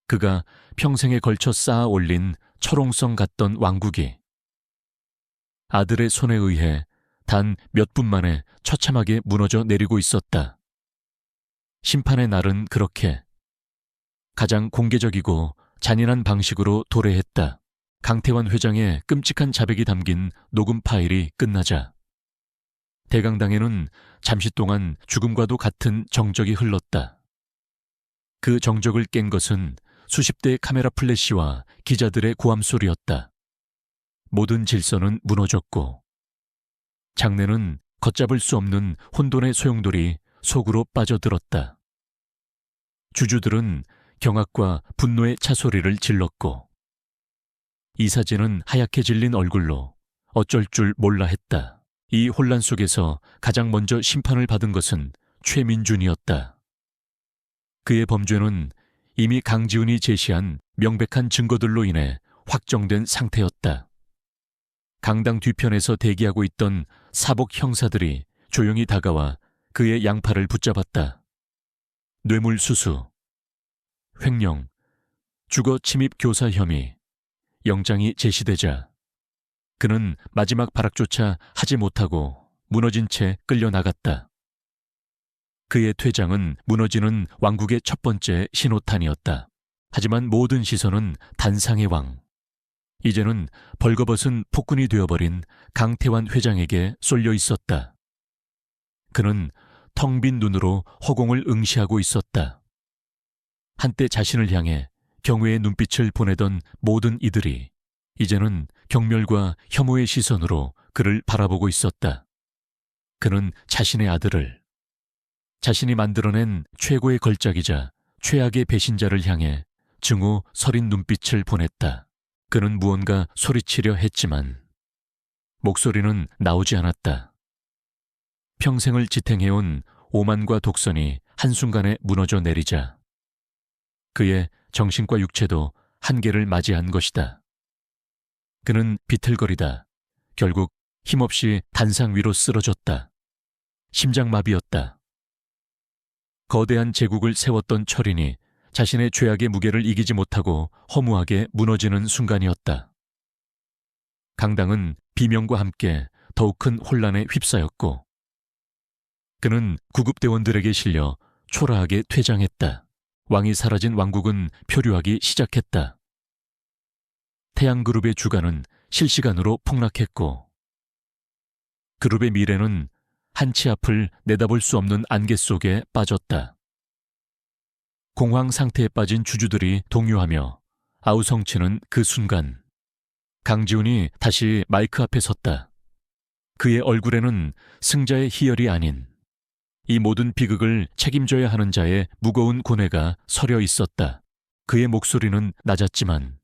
그가 평생에 걸쳐 쌓아 올린 철옹성 같던 왕국이 아들의 손에 의해 단 몇 분 만에 처참하게 무너져 내리고 있었다. 심판의 날은 그렇게 가장 공개적이고 잔인한 방식으로 도래했다. 강태환 회장의 끔찍한 자백이 담긴 녹음 파일이 끝나자 대강당에는 잠시 동안 죽음과도 같은 정적이 흘렀다. 그 정적을 깬 것은 수십 대의 카메라 플래시와 기자들의 고함 소리였다. 모든 질서는 무너졌고 장내는 걷잡을 수 없는 혼돈의 소용돌이 속으로 빠져들었다. 주주들은 경악과 분노의 차소리를 질렀고 이사진은 하얗게 질린 얼굴로 어쩔 줄 몰라 했다. 이 혼란 속에서 가장 먼저 심판을 받은 것은 최민준이었다. 그의 범죄는 이미 강지훈이 제시한 명백한 증거들로 인해 확정된 상태였다. 강당 뒤편에서 대기하고 있던 사복 형사들이 조용히 다가와 그의 양팔을 붙잡았다. 뇌물수수, 횡령, 주거 침입 교사 혐의, 영장이 제시되자 그는 마지막 발악조차 하지 못하고 무너진 채 끌려나갔다. 그의 퇴장은 무너지는 왕국의 첫 번째 신호탄이었다. 하지만 모든 시선은 단상의 왕, 이제는 벌거벗은 폭군이 되어버린 강태환 회장에게 쏠려 있었다. 그는 텅 빈 눈으로 허공을 응시하고 있었다. 한때 자신을 향해 경외의 눈빛을 보내던 모든 이들이 이제는 경멸과 혐오의 시선으로 그를 바라보고 있었다. 그는 자신의 아들을, 자신이 만들어낸 최고의 걸작이자 최악의 배신자를 향해 증오 서린 눈빛을 보냈다. 그는 무언가 소리치려 했지만 목소리는 나오지 않았다. 평생을 지탱해온 오만과 독선이 한순간에 무너져 내리자 그의 정신과 육체도 한계를 맞이한 것이다. 그는 비틀거리다 결국 힘없이 단상 위로 쓰러졌다. 심장마비였다. 거대한 제국을 세웠던 철인이 자신의 죄악의 무게를 이기지 못하고 허무하게 무너지는 순간이었다. 강당은 비명과 함께 더욱 큰 혼란에 휩싸였고 그는 구급대원들에게 실려 초라하게 퇴장했다. 왕이 사라진 왕국은 표류하기 시작했다. 태양그룹의 주가는 실시간으로 폭락했고 그룹의 미래는 한치 앞을 내다볼 수 없는 안개 속에 빠졌다. 공황 상태에 빠진 주주들이 동요하며 아우성치는 그 순간 강지훈이 다시 마이크 앞에 섰다. 그의 얼굴에는 승자의 희열이 아닌 이 모든 비극을 책임져야 하는 자의 무거운 고뇌가 서려 있었다. 그의 목소리는 낮았지만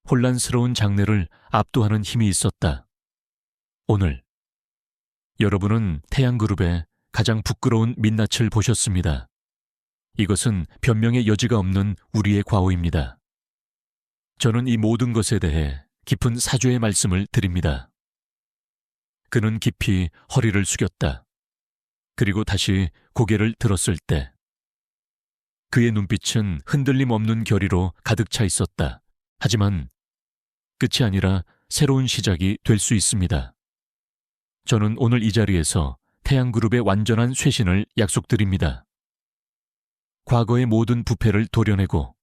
혼란스러운 장래를 압도하는 힘이 있었다. 오늘 여러분은 태양그룹의 가장 부끄러운 민낯을 보셨습니다. 이것은 변명의 여지가 없는 우리의 과오입니다. 저는 이 모든 것에 대해 깊은 사죄의 말씀을 드립니다. 그는 깊이 허리를 숙였다. 그리고 다시 고개를 들었을 때 그의 눈빛은 흔들림 없는 결의로 가득 차 있었다. 하지만 끝이 아니라 새로운 시작이 될 수 있습니다. 저는 오늘 이 자리에서 태양그룹의 완전한 쇄신을 약속드립니다. 과거의 모든 부패를 도려내고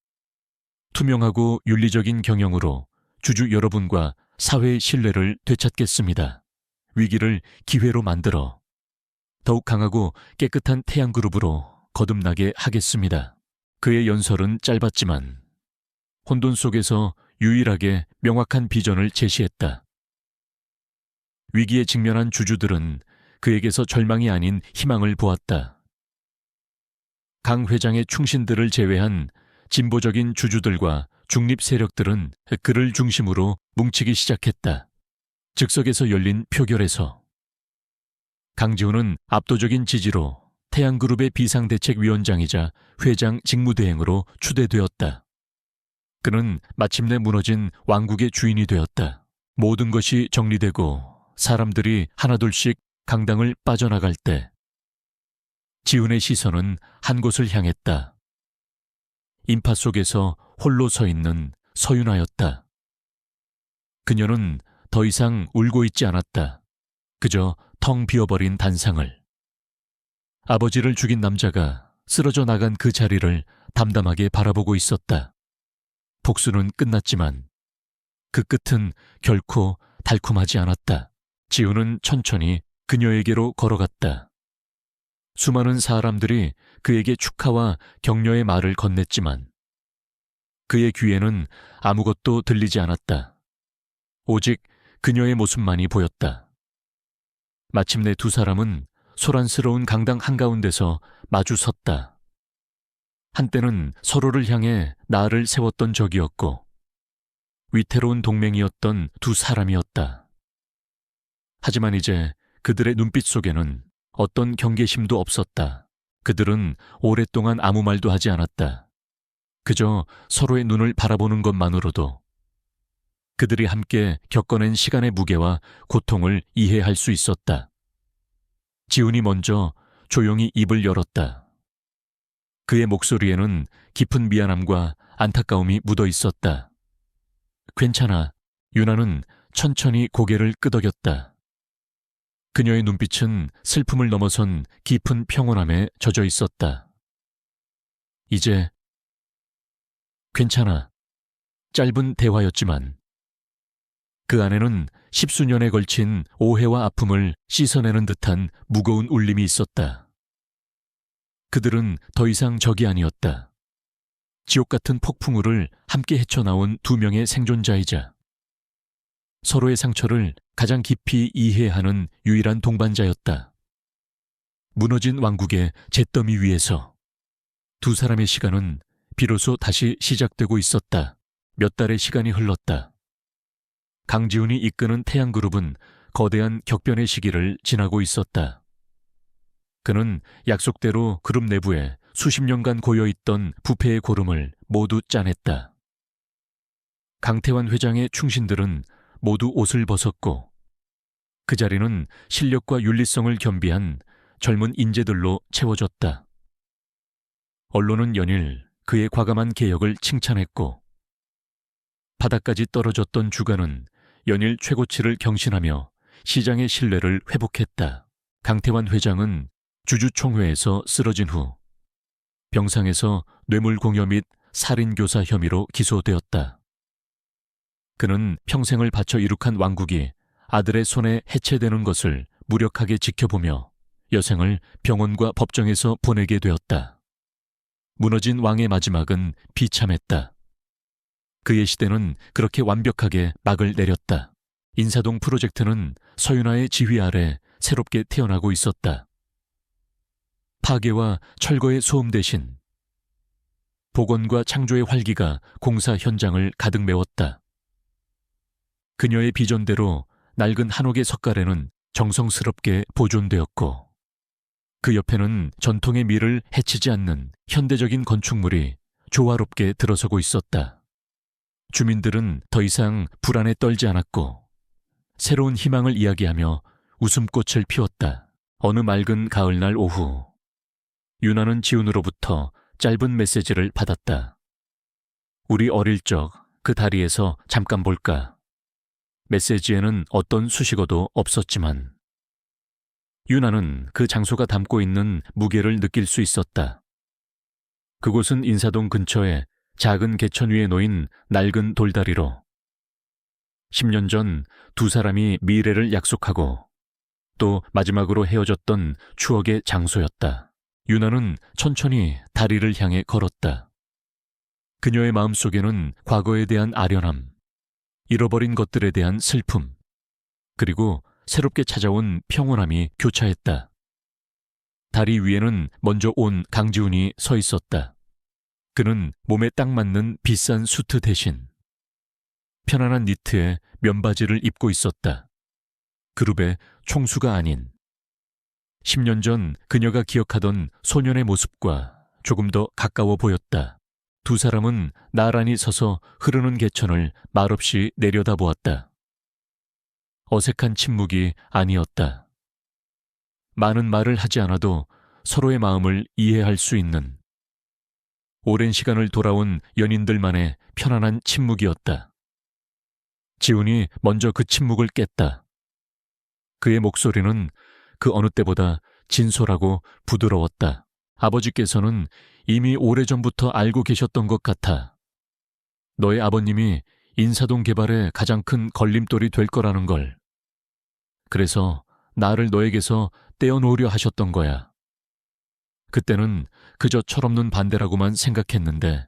투명하고 윤리적인 경영으로 주주 여러분과 사회의 신뢰를 되찾겠습니다. 위기를 기회로 만들어 더욱 강하고 깨끗한 태양그룹으로 거듭나게 하겠습니다. 그의 연설은 짧았지만 혼돈 속에서 유일하게 명확한 비전을 제시했다. 위기에 직면한 주주들은 그에게서 절망이 아닌 희망을 보았다. 강 회장의 충신들을 제외한 진보적인 주주들과 중립 세력들은 그를 중심으로 뭉치기 시작했다. 즉석에서 열린 표결에서 강지훈은 압도적인 지지로 태양그룹의 비상대책위원장이자 회장 직무대행으로 추대되었다. 그는 마침내 무너진 왕국의 주인이 되었다. 모든 것이 정리되고 사람들이 하나둘씩 강당을 빠져나갈 때 지훈의 시선은 한 곳을 향했다. 인파 속에서 홀로 서 있는 서윤아였다. 그녀는 더 이상 울고 있지 않았다. 그저 텅 비어버린 단상을. 아버지를 죽인 남자가 쓰러져 나간 그 자리를 담담하게 바라보고 있었다. 복수는 끝났지만 그 끝은 결코 달콤하지 않았다. 지훈은 천천히 그녀에게로 걸어갔다. 수많은 사람들이 그에게 축하와 격려의 말을 건넸지만 그의 귀에는 아무것도 들리지 않았다. 오직 그녀의 모습만이 보였다. 마침내 두 사람은 소란스러운 강당 한가운데서 마주 섰다. 한때는 서로를 향해 나를 세웠던 적이었고 위태로운 동맹이었던 두 사람이었다. 하지만 이제 그들의 눈빛 속에는 어떤 경계심도 없었다. 그들은 오랫동안 아무 말도 하지 않았다. 그저 서로의 눈을 바라보는 것만으로도 그들이 함께 겪어낸 시간의 무게와 고통을 이해할 수 있었다. 지훈이 먼저 조용히 입을 열었다. 그의 목소리에는 깊은 미안함과 안타까움이 묻어 있었다. 괜찮아. 윤아는 천천히 고개를 끄덕였다. 그녀의 눈빛은 슬픔을 넘어선 깊은 평온함에 젖어 있었다. 이제 괜찮아. 짧은 대화였지만 그 안에는 십수년에 걸친 오해와 아픔을 씻어내는 듯한 무거운 울림이 있었다. 그들은 더 이상 적이 아니었다. 지옥 같은 폭풍우를 함께 헤쳐나온 두 명의 생존자이자 서로의 상처를 가장 깊이 이해하는 유일한 동반자였다. 무너진 왕국의 잿더미 위에서 두 사람의 시간은 비로소 다시 시작되고 있었다. 몇 달의 시간이 흘렀다. 강지훈이 이끄는 태양그룹은 거대한 격변의 시기를 지나고 있었다. 그는 약속대로 그룹 내부에 수십 년간 고여있던 부패의 고름을 모두 짜냈다. 강태환 회장의 충신들은 모두 옷을 벗었고 그 자리는 실력과 윤리성을 겸비한 젊은 인재들로 채워졌다. 언론은 연일 그의 과감한 개혁을 칭찬했고 바닥까지 떨어졌던 주가는 연일 최고치를 경신하며 시장의 신뢰를 회복했다. 강태환 회장은 주주총회에서 쓰러진 후 병상에서 뇌물공여 및 살인교사 혐의로 기소되었다. 그는 평생을 바쳐 이룩한 왕국이 아들의 손에 해체되는 것을 무력하게 지켜보며 여생을 병원과 법정에서 보내게 되었다. 무너진 왕의 마지막은 비참했다. 그의 시대는 그렇게 완벽하게 막을 내렸다. 인사동 프로젝트는 서윤아의 지휘 아래 새롭게 태어나고 있었다. 파괴와 철거의 소음 대신 복원과 창조의 활기가 공사 현장을 가득 메웠다. 그녀의 비전대로 낡은 한옥의 석가래는 정성스럽게 보존되었고 그 옆에는 전통의 미를 해치지 않는 현대적인 건축물이 조화롭게 들어서고 있었다. 주민들은 더 이상 불안에 떨지 않았고 새로운 희망을 이야기하며 웃음꽃을 피웠다. 어느 맑은 가을날 오후 유나는 지훈으로부터 짧은 메시지를 받았다. 우리 어릴 적 그 다리에서 잠깐 볼까. 메시지에는 어떤 수식어도 없었지만 유나는 그 장소가 담고 있는 무게를 느낄 수 있었다. 그곳은 인사동 근처에 작은 개천 위에 놓인 낡은 돌다리로 10년 전 두 사람이 미래를 약속하고 또 마지막으로 헤어졌던 추억의 장소였다. 유나는 천천히 다리를 향해 걸었다. 그녀의 마음속에는 과거에 대한 아련함, 잃어버린 것들에 대한 슬픔, 그리고 새롭게 찾아온 평온함이 교차했다. 다리 위에는 먼저 온 강지훈이 서 있었다. 그는 몸에 딱 맞는 비싼 수트 대신 편안한 니트에 면바지를 입고 있었다. 그룹의 총수가 아닌 10년 전 그녀가 기억하던 소년의 모습과 조금 더 가까워 보였다. 두 사람은 나란히 서서 흐르는 개천을 말없이 내려다보았다. 어색한 침묵이 아니었다. 많은 말을 하지 않아도 서로의 마음을 이해할 수 있는 오랜 시간을 돌아온 연인들만의 편안한 침묵이었다. 지훈이 먼저 그 침묵을 깼다. 그의 목소리는 그 어느 때보다 진솔하고 부드러웠다. 아버지께서는 이미 오래전부터 알고 계셨던 것 같아. 너의 아버님이 인사동 개발에 가장 큰 걸림돌이 될 거라는 걸. 그래서 나를 너에게서 떼어놓으려 하셨던 거야. 그때는 그저 철없는 반대라고만 생각했는데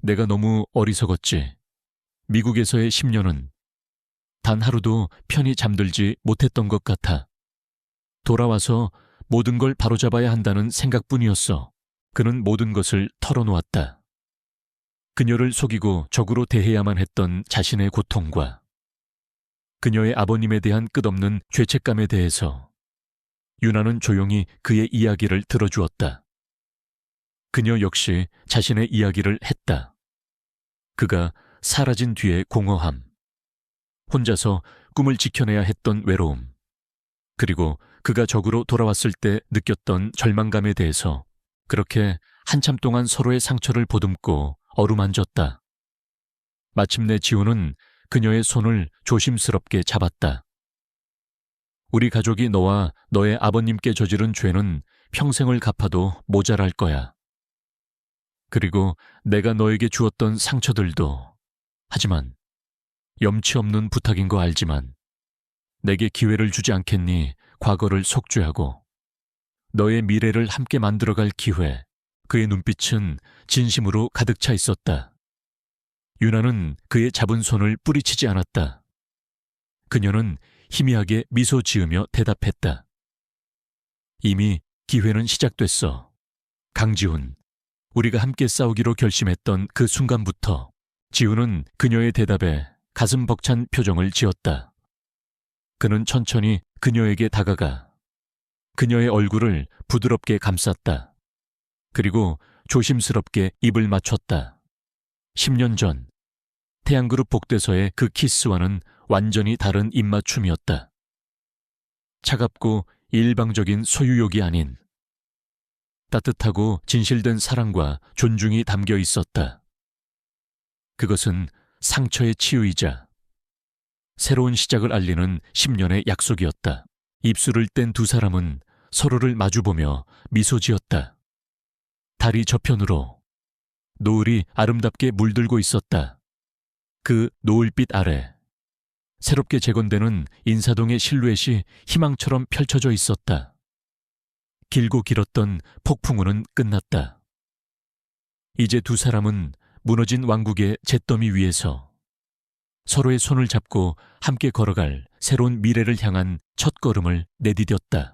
내가 너무 어리석었지. 미국에서의 10년은 단 하루도 편히 잠들지 못했던 것 같아. 돌아와서 모든 걸 바로잡아야 한다는 생각뿐이었어. 그는 모든 것을 털어놓았다. 그녀를 속이고 적으로 대해야만 했던 자신의 고통과 그녀의 아버님에 대한 끝없는 죄책감에 대해서 유나는 조용히 그의 이야기를 들어주었다. 그녀 역시 자신의 이야기를 했다. 그가 사라진 뒤의 공허함, 혼자서 꿈을 지켜내야 했던 외로움, 그리고 그가 적으로 돌아왔을 때 느꼈던 절망감에 대해서 그렇게 한참 동안 서로의 상처를 보듬고 어루만졌다. 마침내 지훈은 그녀의 손을 조심스럽게 잡았다. 우리 가족이 너와 너의 아버님께 저지른 죄는 평생을 갚아도 모자랄 거야. 그리고 내가 너에게 주었던 상처들도. 하지만 염치 없는 부탁인 거 알지만 내게 기회를 주지 않겠니? 과거를 속죄하고 너의 미래를 함께 만들어갈 기회. 그의 눈빛은 진심으로 가득 차 있었다. 유나는 그의 잡은 손을 뿌리치지 않았다. 그녀는 희미하게 미소 지으며 대답했다. 이미 기회는 시작됐어. 강지훈, 우리가 함께 싸우기로 결심했던 그 순간부터. 지훈은 그녀의 대답에 가슴 벅찬 표정을 지었다. 그는 천천히 그녀에게 다가가 그녀의 얼굴을 부드럽게 감쌌다. 그리고 조심스럽게 입을 맞췄다. 10년 전 태양그룹 복대서의 그 키스와는 완전히 다른 입맞춤이었다. 차갑고 일방적인 소유욕이 아닌 따뜻하고 진실된 사랑과 존중이 담겨 있었다. 그것은 상처의 치유이자 새로운 시작을 알리는 10년의 약속이었다. 입술을 뗀 두 사람은 서로를 마주보며 미소 지었다. 다리 저편으로 노을이 아름답게 물들고 있었다. 그 노을빛 아래 새롭게 재건되는 인사동의 실루엣이 희망처럼 펼쳐져 있었다. 길고 길었던 폭풍우는 끝났다. 이제 두 사람은 무너진 왕국의 잿더미 위에서 서로의 손을 잡고 함께 걸어갈 새로운 미래를 향한 첫걸음을 내디뎠다.